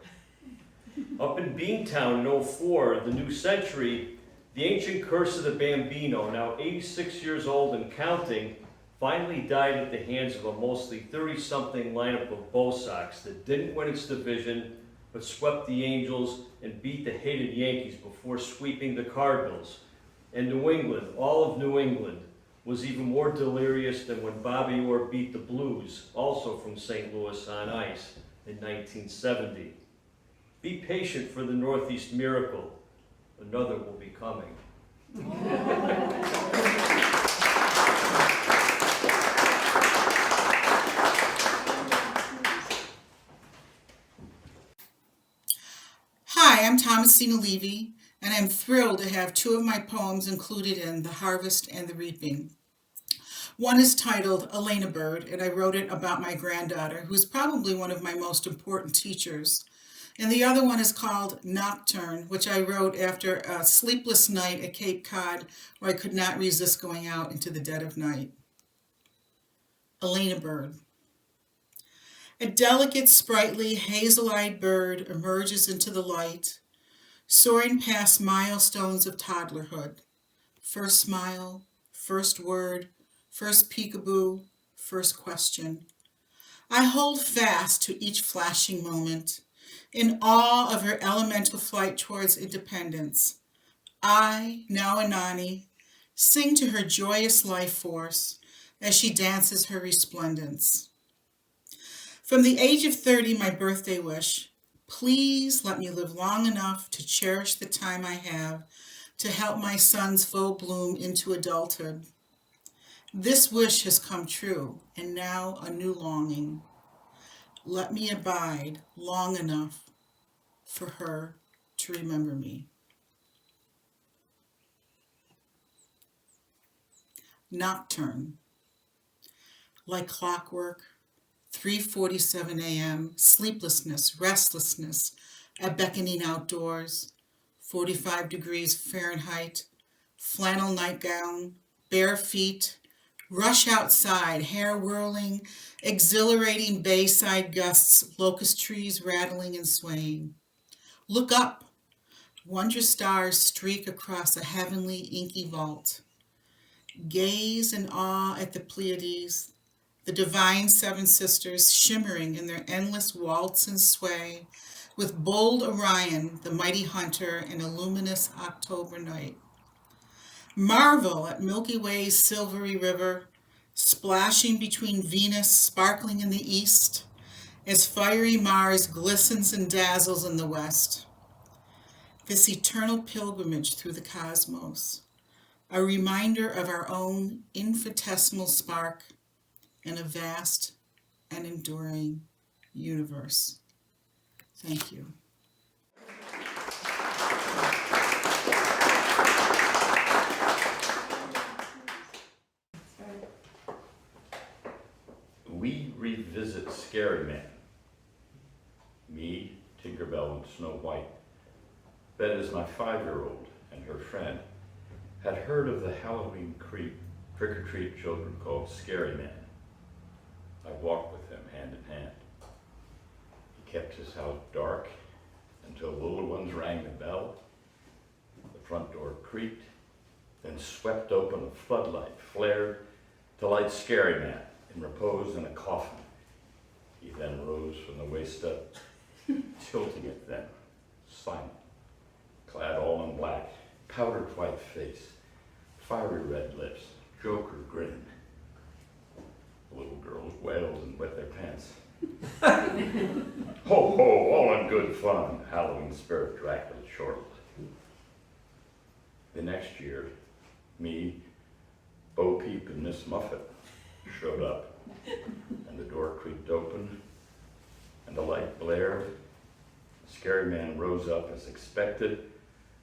Up in Beantown in '04, the new century, the ancient curse of the Bambino, now 86 years old and counting, finally died at the hands of a mostly 30-something lineup of Bo Sox that didn't win its division, but swept the Angels and beat the hated Yankees before sweeping the Cardinals. And New England, all of New England, was even more delirious than when Bobby Orr beat the Blues, also from St. Louis on ice, in 1970. Be patient for the Northeast miracle. Another will be coming. Hi, I'm Thomasina Levy, and I'm thrilled to have two of my poems included in The Harvest and the Reaping. One is titled Elena Bird, and I wrote it about my granddaughter, who is probably one of my most important teachers. And the other one is called Nocturne, which I wrote after a sleepless night at Cape Cod, where I could not resist going out into the dead of night. Elena Bird. A delicate, sprightly, hazel-eyed bird emerges into the light, soaring past milestones of toddlerhood. First smile, first word, first peekaboo, first question. I hold fast to each flashing moment, in awe of her elemental flight towards independence. I, now a Nani, sing to her joyous life force as she dances her resplendence. From the age of 30, my birthday wish, please let me live long enough to cherish the time I have to help my sons full bloom into adulthood. This wish has come true, and now a new longing. Let me abide long enough for her to remember me. Nocturne. Like clockwork, 3:47 a.m., sleeplessness, restlessness, a beckoning outdoors, 45 degrees Fahrenheit, flannel nightgown, bare feet, rush outside, hair whirling, exhilarating bayside gusts, locust trees rattling and swaying. Look up, wonder stars streak across a heavenly inky vault. Gaze in awe at the Pleiades, the divine seven sisters shimmering in their endless waltz and sway, with bold Orion, the mighty hunter, in a luminous October night. Marvel at Milky Way's silvery river, splashing between Venus sparkling in the east, as fiery Mars glistens and dazzles in the west. This eternal pilgrimage through the cosmos, a reminder of our own infinitesimal spark in a vast and enduring universe. Thank you. We revisit Scary Man. Me, Tinkerbell, and Snow White. That is, my 5-year-old and her friend had heard of the Halloween trick-or-treat children called Scary Man. I walked with him hand in hand. He kept his house dark until little ones rang the bell. The front door creaked, then swept open a floodlight, flared to light Scary Man in repose in a coffin. He then rose from the waist up, tilting it then, silent, clad all in black, powdered white face, fiery red lips, Joker grin. The little girls wailed and wet their pants. Ho ho, all in good fun, Halloween spirit Dracula chortled. The next year, me, Bo Peep, and Miss Muffet showed up, and the door creaked open, and the light blared. The Scary Man rose up as expected,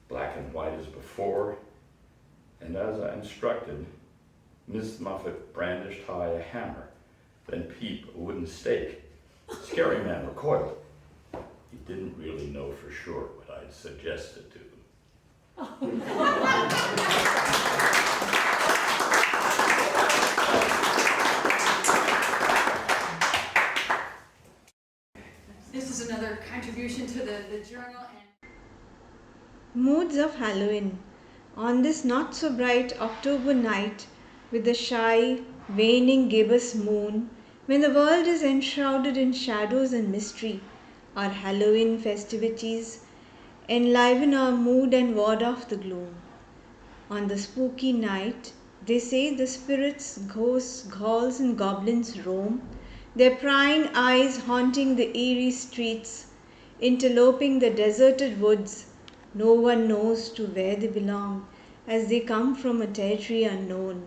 black and white as before, and as I instructed, Miss Muffet brandished high a hammer, then Peep a wooden stake. Scary Man recoiled. He didn't really know for sure what I'd suggested to him. This is another contribution to the journal. Moods of Halloween. On this not so bright October night, with the shy, waning gibbous moon, when the world is enshrouded in shadows and mystery, our Halloween festivities enliven our mood and ward off the gloom. On the spooky night, they say the spirits, ghosts, ghouls, and goblins roam, their prying eyes haunting the eerie streets, interloping the deserted woods. No one knows to where they belong, as they come from a territory unknown.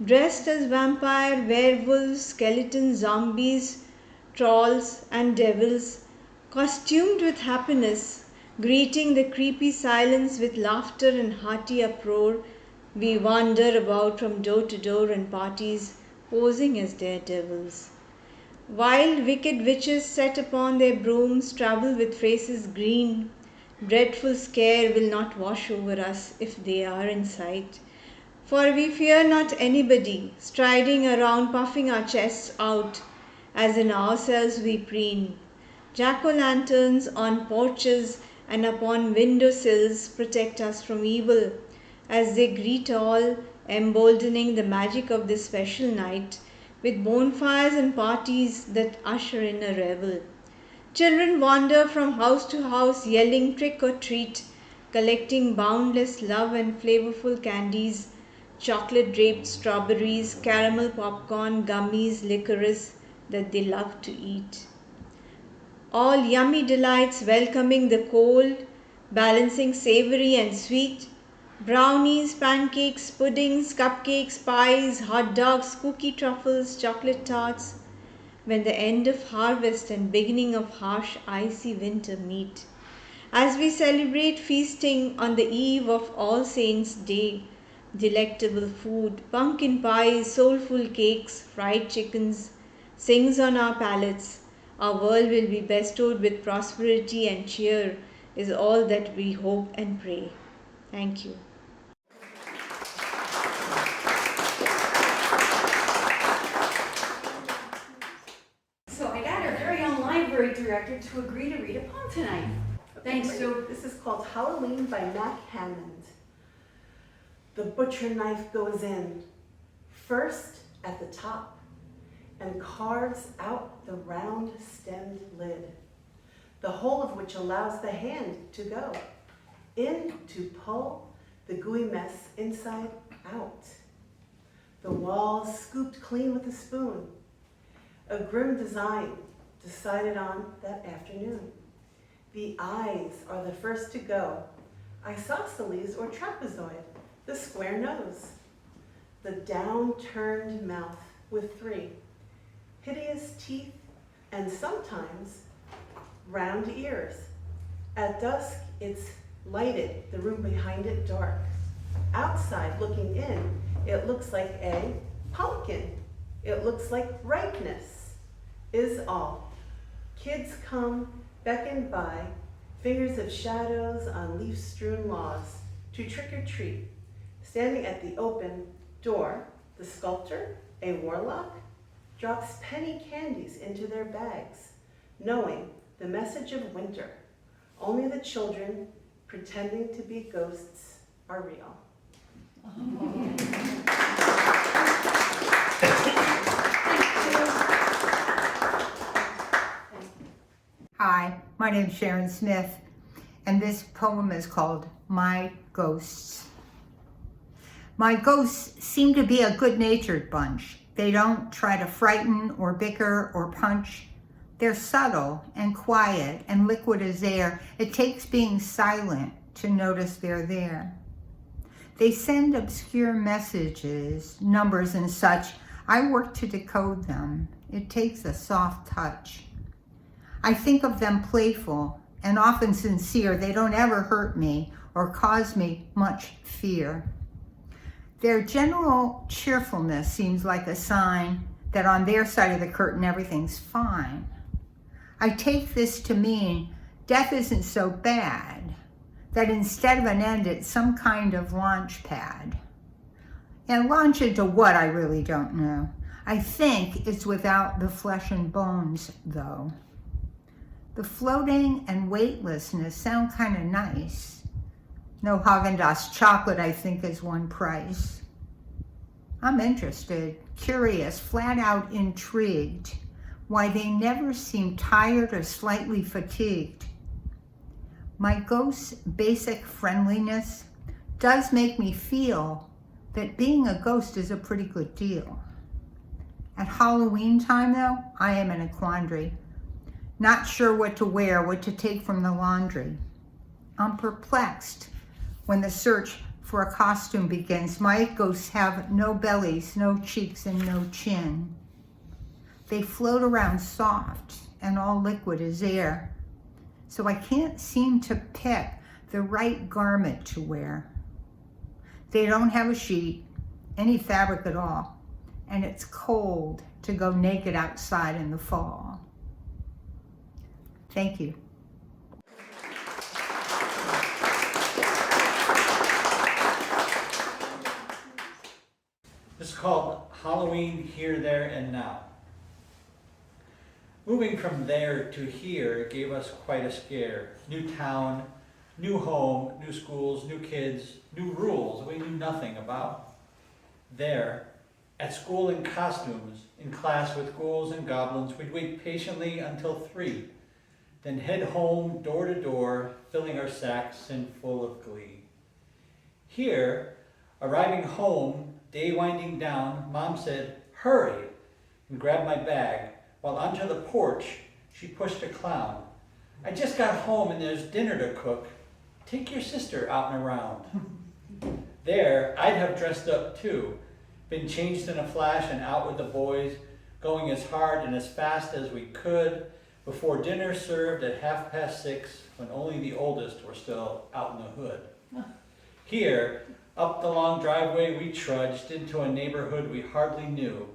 Dressed as vampire, werewolves, skeletons, zombies, trolls, and devils, costumed with happiness, greeting the creepy silence with laughter and hearty uproar, we wander about from door to door in parties, posing as daredevils. Wild, wicked witches set upon their brooms travel with faces green. Dreadful scare will not wash over us if they are in sight. For we fear not anybody, striding around puffing our chests out, as in ourselves we preen. Jack-o'-lanterns on porches and upon window sills protect us from evil, as they greet all, emboldening the magic of this special night, with bonfires and parties that usher in a revel. Children wander from house to house yelling trick or treat, collecting boundless love and flavorful candies, chocolate draped strawberries, caramel popcorn, gummies, licorice that they love to eat. All yummy delights welcoming the cold, balancing savory and sweet, brownies, pancakes, puddings, cupcakes, pies, hot dogs, cookie truffles, chocolate tarts, when the end of harvest and beginning of harsh, icy winter meet. As we celebrate feasting on the eve of All Saints' Day, delectable food, pumpkin pies, soulful cakes, fried chickens, sings on our palates. Our world will be bestowed with prosperity and cheer, is all that we hope and pray. Thank you. So I got our very own library director to agree to read a poem tonight. Thanks, Sue. This is called Halloween by Mac Hammond. The butcher knife goes in, first at the top, and carves out the round stemmed lid, the hole of which allows the hand to go in to pull the gooey mess inside out. The walls scooped clean with a spoon, a grim design decided on that afternoon. The eyes are the first to go, isosceles or trapezoid, the square nose, the down-turned mouth with three hideous teeth and sometimes round ears. At dusk, it's lighted, the room behind it dark. Outside, looking in, it looks like a pumpkin. It looks like ripeness is all. Kids come, beckon by, fingers of shadows on leaf-strewn lawns, to trick or treat. Standing at the open door, the sculptor, a warlock, drops penny candies into their bags, knowing the message of winter. Only the children, pretending to be ghosts, are real. Hi, my name's Sharon Smith, and this poem is called My Ghosts. My ghosts seem to be a good-natured bunch. They don't try to frighten or bicker or punch. They're subtle and quiet and liquid as air. It takes being silent to notice they're there. They send obscure messages, numbers and such. I work to decode them. It takes a soft touch. I think of them playful and often sincere. They don't ever hurt me or cause me much fear. Their general cheerfulness seems like a sign that on their side of the curtain everything's fine. I take this to mean death isn't so bad, that instead of an end it's some kind of launch pad. And launch into what, I really don't know. I think it's without the flesh and bones, though. The floating and weightlessness sound kind of nice. No Haagen-Dazs chocolate, I think, is one price. I'm interested, curious, flat out intrigued, why they never seem tired or slightly fatigued. My ghost's basic friendliness does make me feel that being a ghost is a pretty good deal. At Halloween time, though, I am in a quandary. Not sure what to wear, what to take from the laundry. I'm perplexed when the search for a costume begins. My ghosts have no bellies, no cheeks, and no chin. They float around soft, and all liquid is air. So I can't seem to pick the right garment to wear. They don't have a sheet, any fabric at all, and it's cold to go naked outside in the fall. Thank you. This is called Halloween Here, There, and Now. Moving from there to here gave us quite a scare. New town, new home, new schools, new kids, new rules we knew nothing about. There, at school in costumes, in class with ghouls and goblins, we'd wait patiently until 3, then head home door to door, filling our sacks and full of glee. Here, arriving home, day winding down, Mom said, "Hurry," and grabbed my bag, while onto the porch she pushed a clown. "I just got home and there's dinner to cook. Take your sister out and around." There, I'd have dressed up too, been changed in a flash and out with the boys, going as hard and as fast as we could, before dinner served at 6:30, when only the oldest were still out in the hood. Here, up the long driveway we trudged into a neighborhood we hardly knew.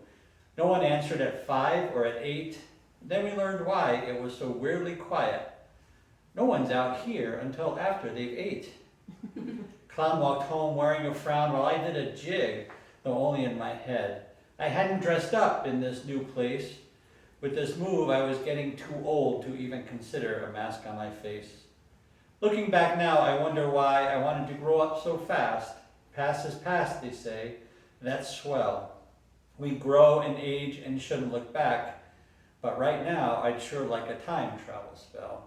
No one answered at 5 or at 8. Then we learned why it was so weirdly quiet. No one's out here until after they've ate. Clown walked home wearing a frown while I did a jig, though only in my head. I hadn't dressed up in this new place. With this move, I was getting too old to even consider a mask on my face. Looking back now, I wonder why I wanted to grow up so fast. Past is past, they say. That's swell. We grow and age and shouldn't look back. But right now, I'd sure like a time travel spell.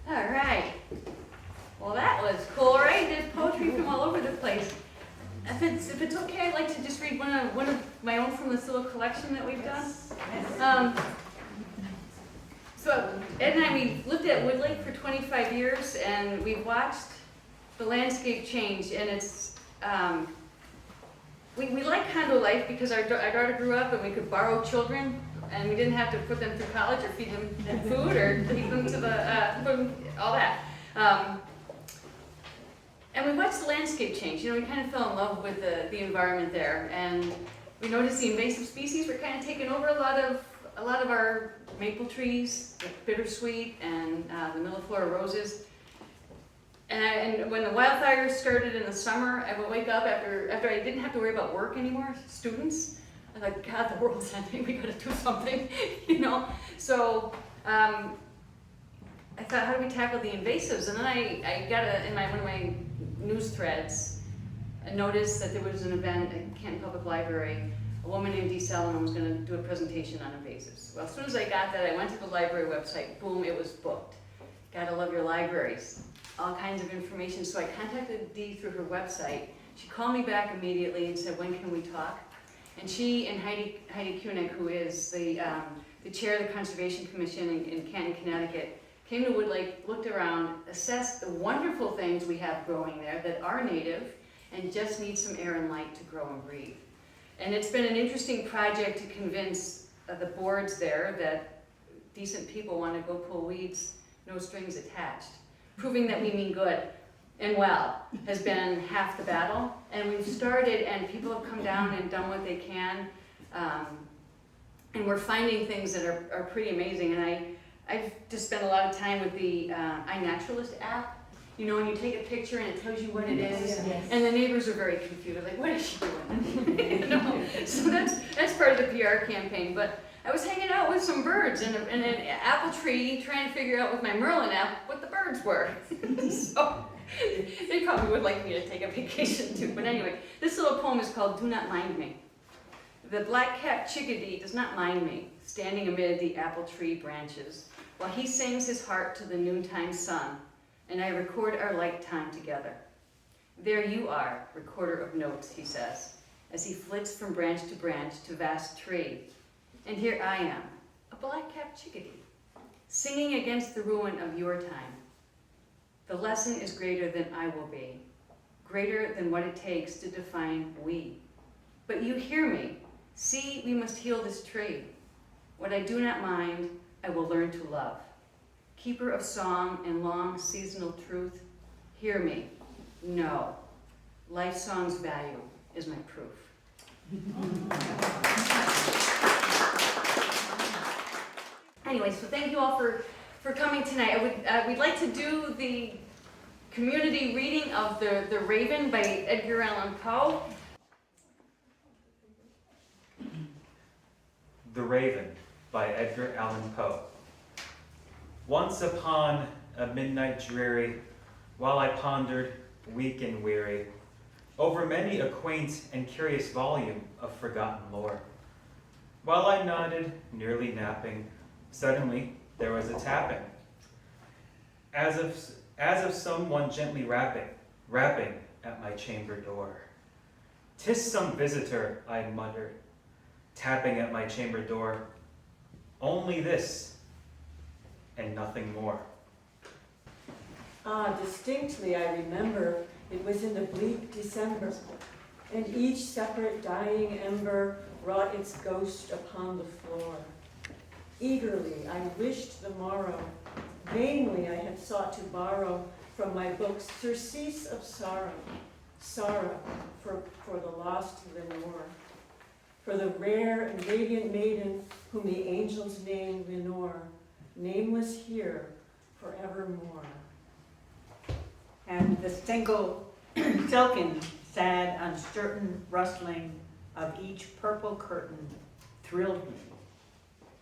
All right. Well, that was cool, right? There's poetry from all over the place. If it's okay, I'd like to just read one of my own from this little collection that we've done. So Ed and I, we lived at Woodlake for 25 years, and we've watched the landscape change, and it's, we like condo life because our daughter grew up and we could borrow children, and we didn't have to put them through college or feed them food or take them to all that. And we watched the landscape change. You know, we kind of fell in love with the environment there, and we noticed the invasive species were kind of taking over a lot of our maple trees, the bittersweet, and the milleflora roses. And when the wildfires started in the summer, I would wake up after I didn't have to worry about work anymore, students. I was like, God, the world's ending. We got to do something, you know. So I thought, how do we tackle the invasives? And then I got in one of my news threads, I noticed that there was an event at Canton Public Library. A woman named Dee Salomon was going to do a presentation on invasives. Well, as soon as I got that, I went to the library website. Boom, it was booked. Gotta love your libraries. All kinds of information. So I contacted Dee through her website. She called me back immediately and said, when can we talk? And she and Heidi Koenig, who is the chair of the Conservation Commission in Canton, Connecticut, came to Woodlake, looked around, assessed the wonderful things we have growing there that are native and just need some air and light to grow and breathe. And it's been an interesting project to convince the boards there that decent people want to go pull weeds, no strings attached. Proving that we mean good and well has been half the battle. And we've started, and people have come down and done what they can. And we're finding things that are pretty amazing. And I've just spent a lot of time with the iNaturalist app. You know, when you take a picture and it tells you what it is, and the neighbors are very confused, like, what is she doing? You know? So that's part of the PR campaign. But I was hanging out with some birds in an apple tree, trying to figure out with my Merlin app what the birds were. So they probably would like me to take a vacation too. But anyway, this little poem is called Do Not Mind Me. The black-capped chickadee does not mind me, standing amid the apple tree branches, while he sings his heart to the noontime sun, and I record our light time together. There you are, recorder of notes, he says, as he flits from branch to vast tree. And here I am, a black-capped chickadee, singing against the ruin of your time. The lesson is greater than I will be, greater than what it takes to define we. But you hear me. See, we must heal this trade. What I do not mind, I will learn to love. Keeper of song and long seasonal truth, hear me. No, life song's value is my proof. Anyway, so thank you all for coming tonight. We'd like to do the community reading of The Raven by Edgar Allan Poe. The Raven by Edgar Allan Poe. Once upon a midnight dreary, while I pondered, weak and weary, over many a quaint and curious volume of forgotten lore, while I nodded, nearly napping, suddenly there was a tapping, as of someone gently rapping at my chamber door. "'Tis some visitor," I muttered, tapping at my chamber door. Only this, and nothing more. Distinctly I remember it was in the bleak December, and each separate dying ember wrought its ghost upon the floor. Eagerly I wished the morrow, vainly I had sought to borrow from my books surcease of sorrow, sorrow for the lost Lenore, for the rare and radiant maiden whom the angels name Lenore, nameless here forevermore. And the single silken, sad, uncertain rustling of each purple curtain thrilled me,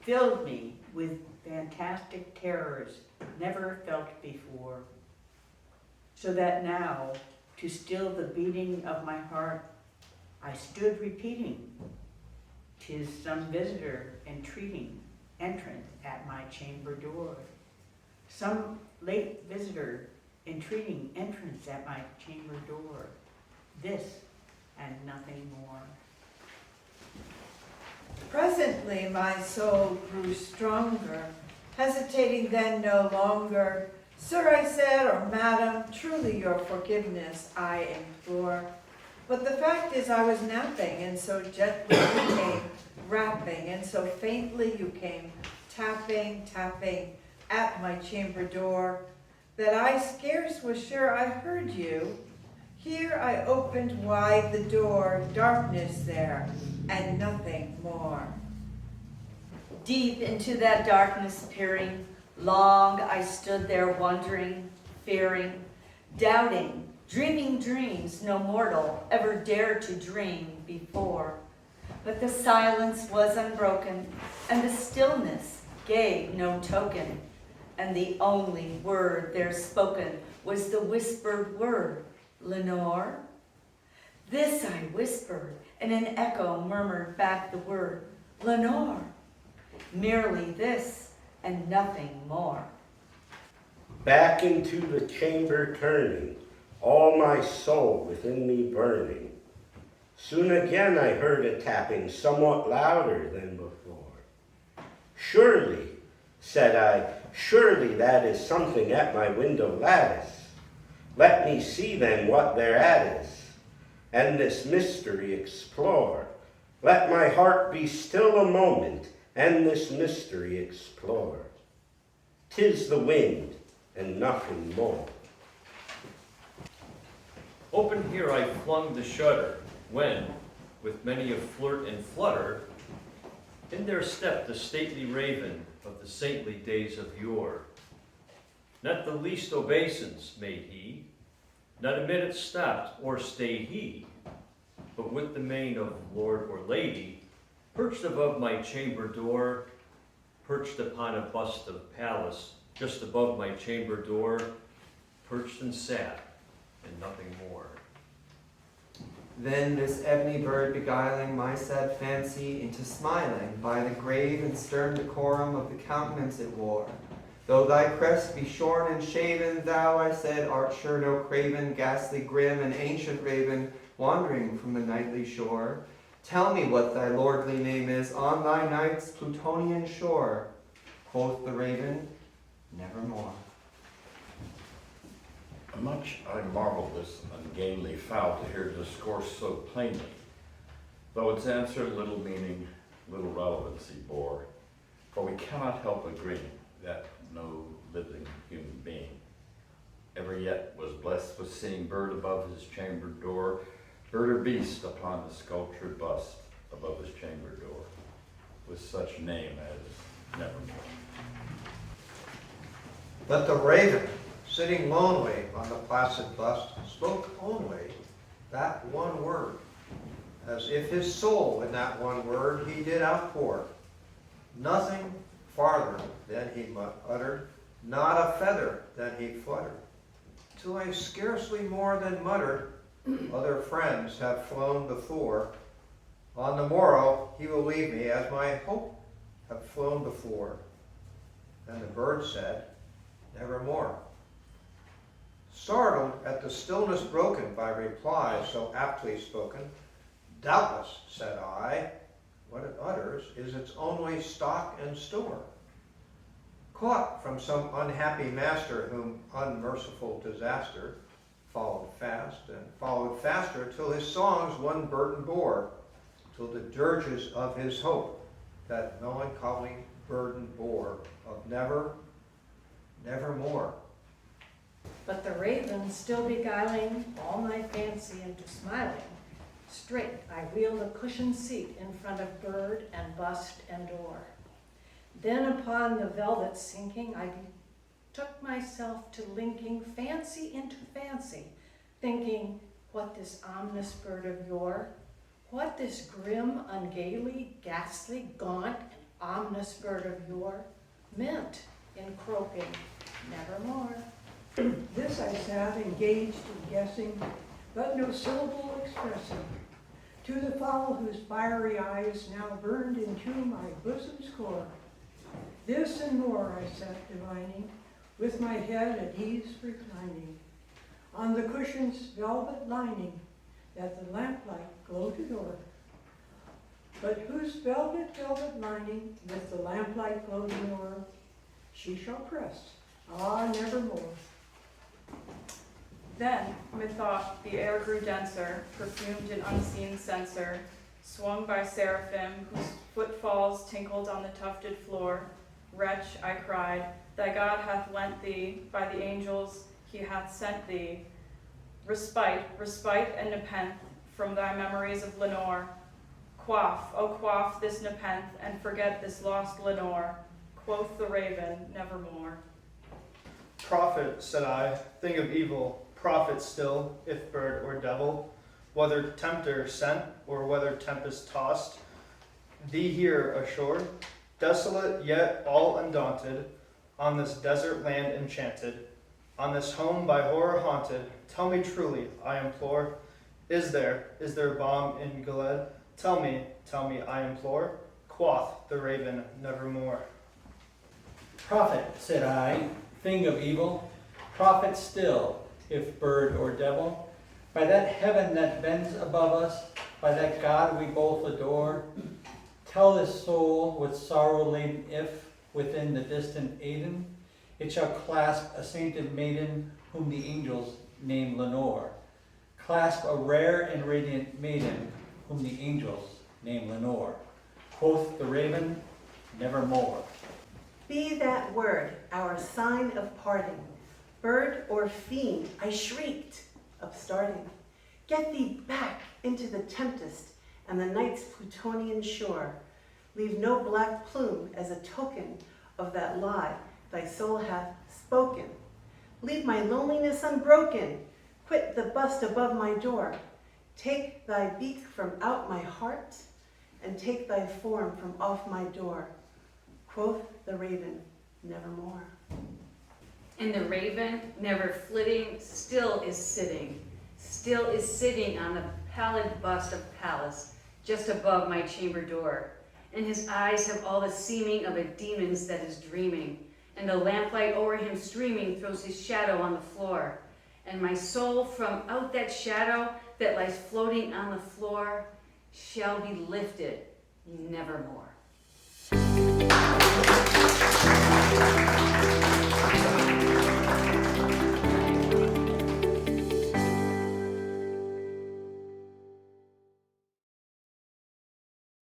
filled me with fantastic terrors never felt before, so that now, to still the beating of my heart, I stood repeating, "'Tis some visitor entreating entrance at my chamber door. Some late visitor entreating entrance at my chamber door. This and nothing more." Presently my soul grew stronger, hesitating then no longer. "Sir," I said, "or madam, truly your forgiveness I implore. But the fact is I was napping, and so gently you came rapping, and so faintly you came tapping, tapping at my chamber door, that I scarce was sure I heard you. Here I opened wide the door, darkness there, and nothing more." Deep into that darkness peering, long I stood there wondering, fearing, doubting, dreaming dreams no mortal ever dared to dream before. But the silence was unbroken, and the stillness gave no token, and the only word there spoken was the whispered word, "Lenore?" This I whispered, and an echo murmured back the word, "Lenore." Merely this, and nothing more. Back into the chamber turning, all my soul within me burning. Soon again I heard a tapping somewhat louder than before. "Surely," said I, "surely that is something at my window lattice. Let me see then what thereat is, and this mystery explore. Let my heart be still a moment, and this mystery explore. 'Tis the wind, and nothing more." Open here I flung the shutter, when, with many a flirt and flutter, in there stepped the stately raven of the saintly days of yore. Not the least obeisance made he, not a minute stopped or stayed he, but with the mien of lord or lady, perched above my chamber door, perched upon a bust of Pallas, just above my chamber door, perched and sat, and nothing more. Then this ebony bird beguiling my sad fancy into smiling by the grave and stern decorum of the countenance it wore. "Though thy crest be shorn and shaven, thou," I said, "art sure no craven, ghastly, grim, and ancient raven, wandering from the nightly shore. Tell me what thy lordly name is on thy night's Plutonian shore. Quoth the raven, nevermore. Much I marvel this ungainly fowl to hear discourse so plainly, though its answer little meaning, little relevancy bore, for we cannot help agreeing that no living human being ever yet was blessed with seeing bird above his chamber door, bird or beast upon the sculptured bust above his chamber door, with such name as nevermore. But the raven, sitting lonely on the placid bust, spoke only that one word, as if his soul in that one word he did outpour. Nothing farther than he uttered, not a feather than he fluttered. Till I scarcely more than muttered, other friends have flown before. On the morrow he will leave me as my hope have flown before. And the bird said, nevermore. Startled at the stillness broken by reply so aptly spoken, doubtless, said I, what it utters is its only stock and store. Caught from some unhappy master whom unmerciful disaster followed fast and followed faster till his songs one burden bore, till the dirges of his hope that melancholy burden bore of never, nevermore. But the raven, still beguiling all my fancy into smiling, straight I wheeled a cushioned seat in front of bird and bust and door. Then upon the velvet sinking, I betook myself to linking fancy into fancy, thinking what this ominous bird of yore, what this grim, ungainly, ghastly, gaunt, and ominous bird of yore meant in croaking nevermore. This I sat engaged in guessing, but no syllable expressing, to the fowl whose fiery eyes now burned into my bosom's core. This and more I sat divining, with my head at ease reclining, on the cushion's velvet lining, that the lamplight gloated o'er. But whose velvet lining, with the lamplight gloating o'er, she shall press, nevermore. Then, methought, the air grew denser, perfumed an unseen censer, swung by seraphim, whose footfalls tinkled on the tufted floor. Wretch, I cried, thy God hath lent thee, by the angels he hath sent thee, respite and nepenthe from thy memories of Lenore. Quaff, O quaff this nepenthe, and forget this lost Lenore. Quoth the raven, nevermore. Prophet, said I, thing of evil, prophet still, if bird or devil, whether tempter sent or whether tempest tossed, thee here ashore, desolate yet all undaunted, on this desert land enchanted, on this home by horror haunted, tell me truly, I implore, is there balm in Gilead? Tell me, I implore. Quoth the raven, nevermore. Prophet, said I, thing of evil, prophet still, if bird or devil, by that heaven that bends above us, by that God we both adore, tell this soul with sorrow laden if, within the distant Aidenn, it shall clasp a sainted maiden whom the angels name Lenore. Clasp a rare and radiant maiden whom the angels name Lenore. Quoth the raven, nevermore. Be that word our sign of parting. Bird or fiend, I shrieked, upstarting. Get thee back into the tempest and the night's Plutonian shore. Leave no black plume as a token of that lie thy soul hath spoken. Leave my loneliness unbroken. Quit the bust above my door. Take thy beak from out my heart, and take thy form from off my door. Quoth the raven, nevermore. And the raven, never flitting, still is sitting on the pallid bust of Pallas, just above my chamber door. And his eyes have all the seeming of a demon's that is dreaming, and the lamplight o'er him streaming throws his shadow on the floor. And my soul from out that shadow that lies floating on the floor shall be lifted nevermore.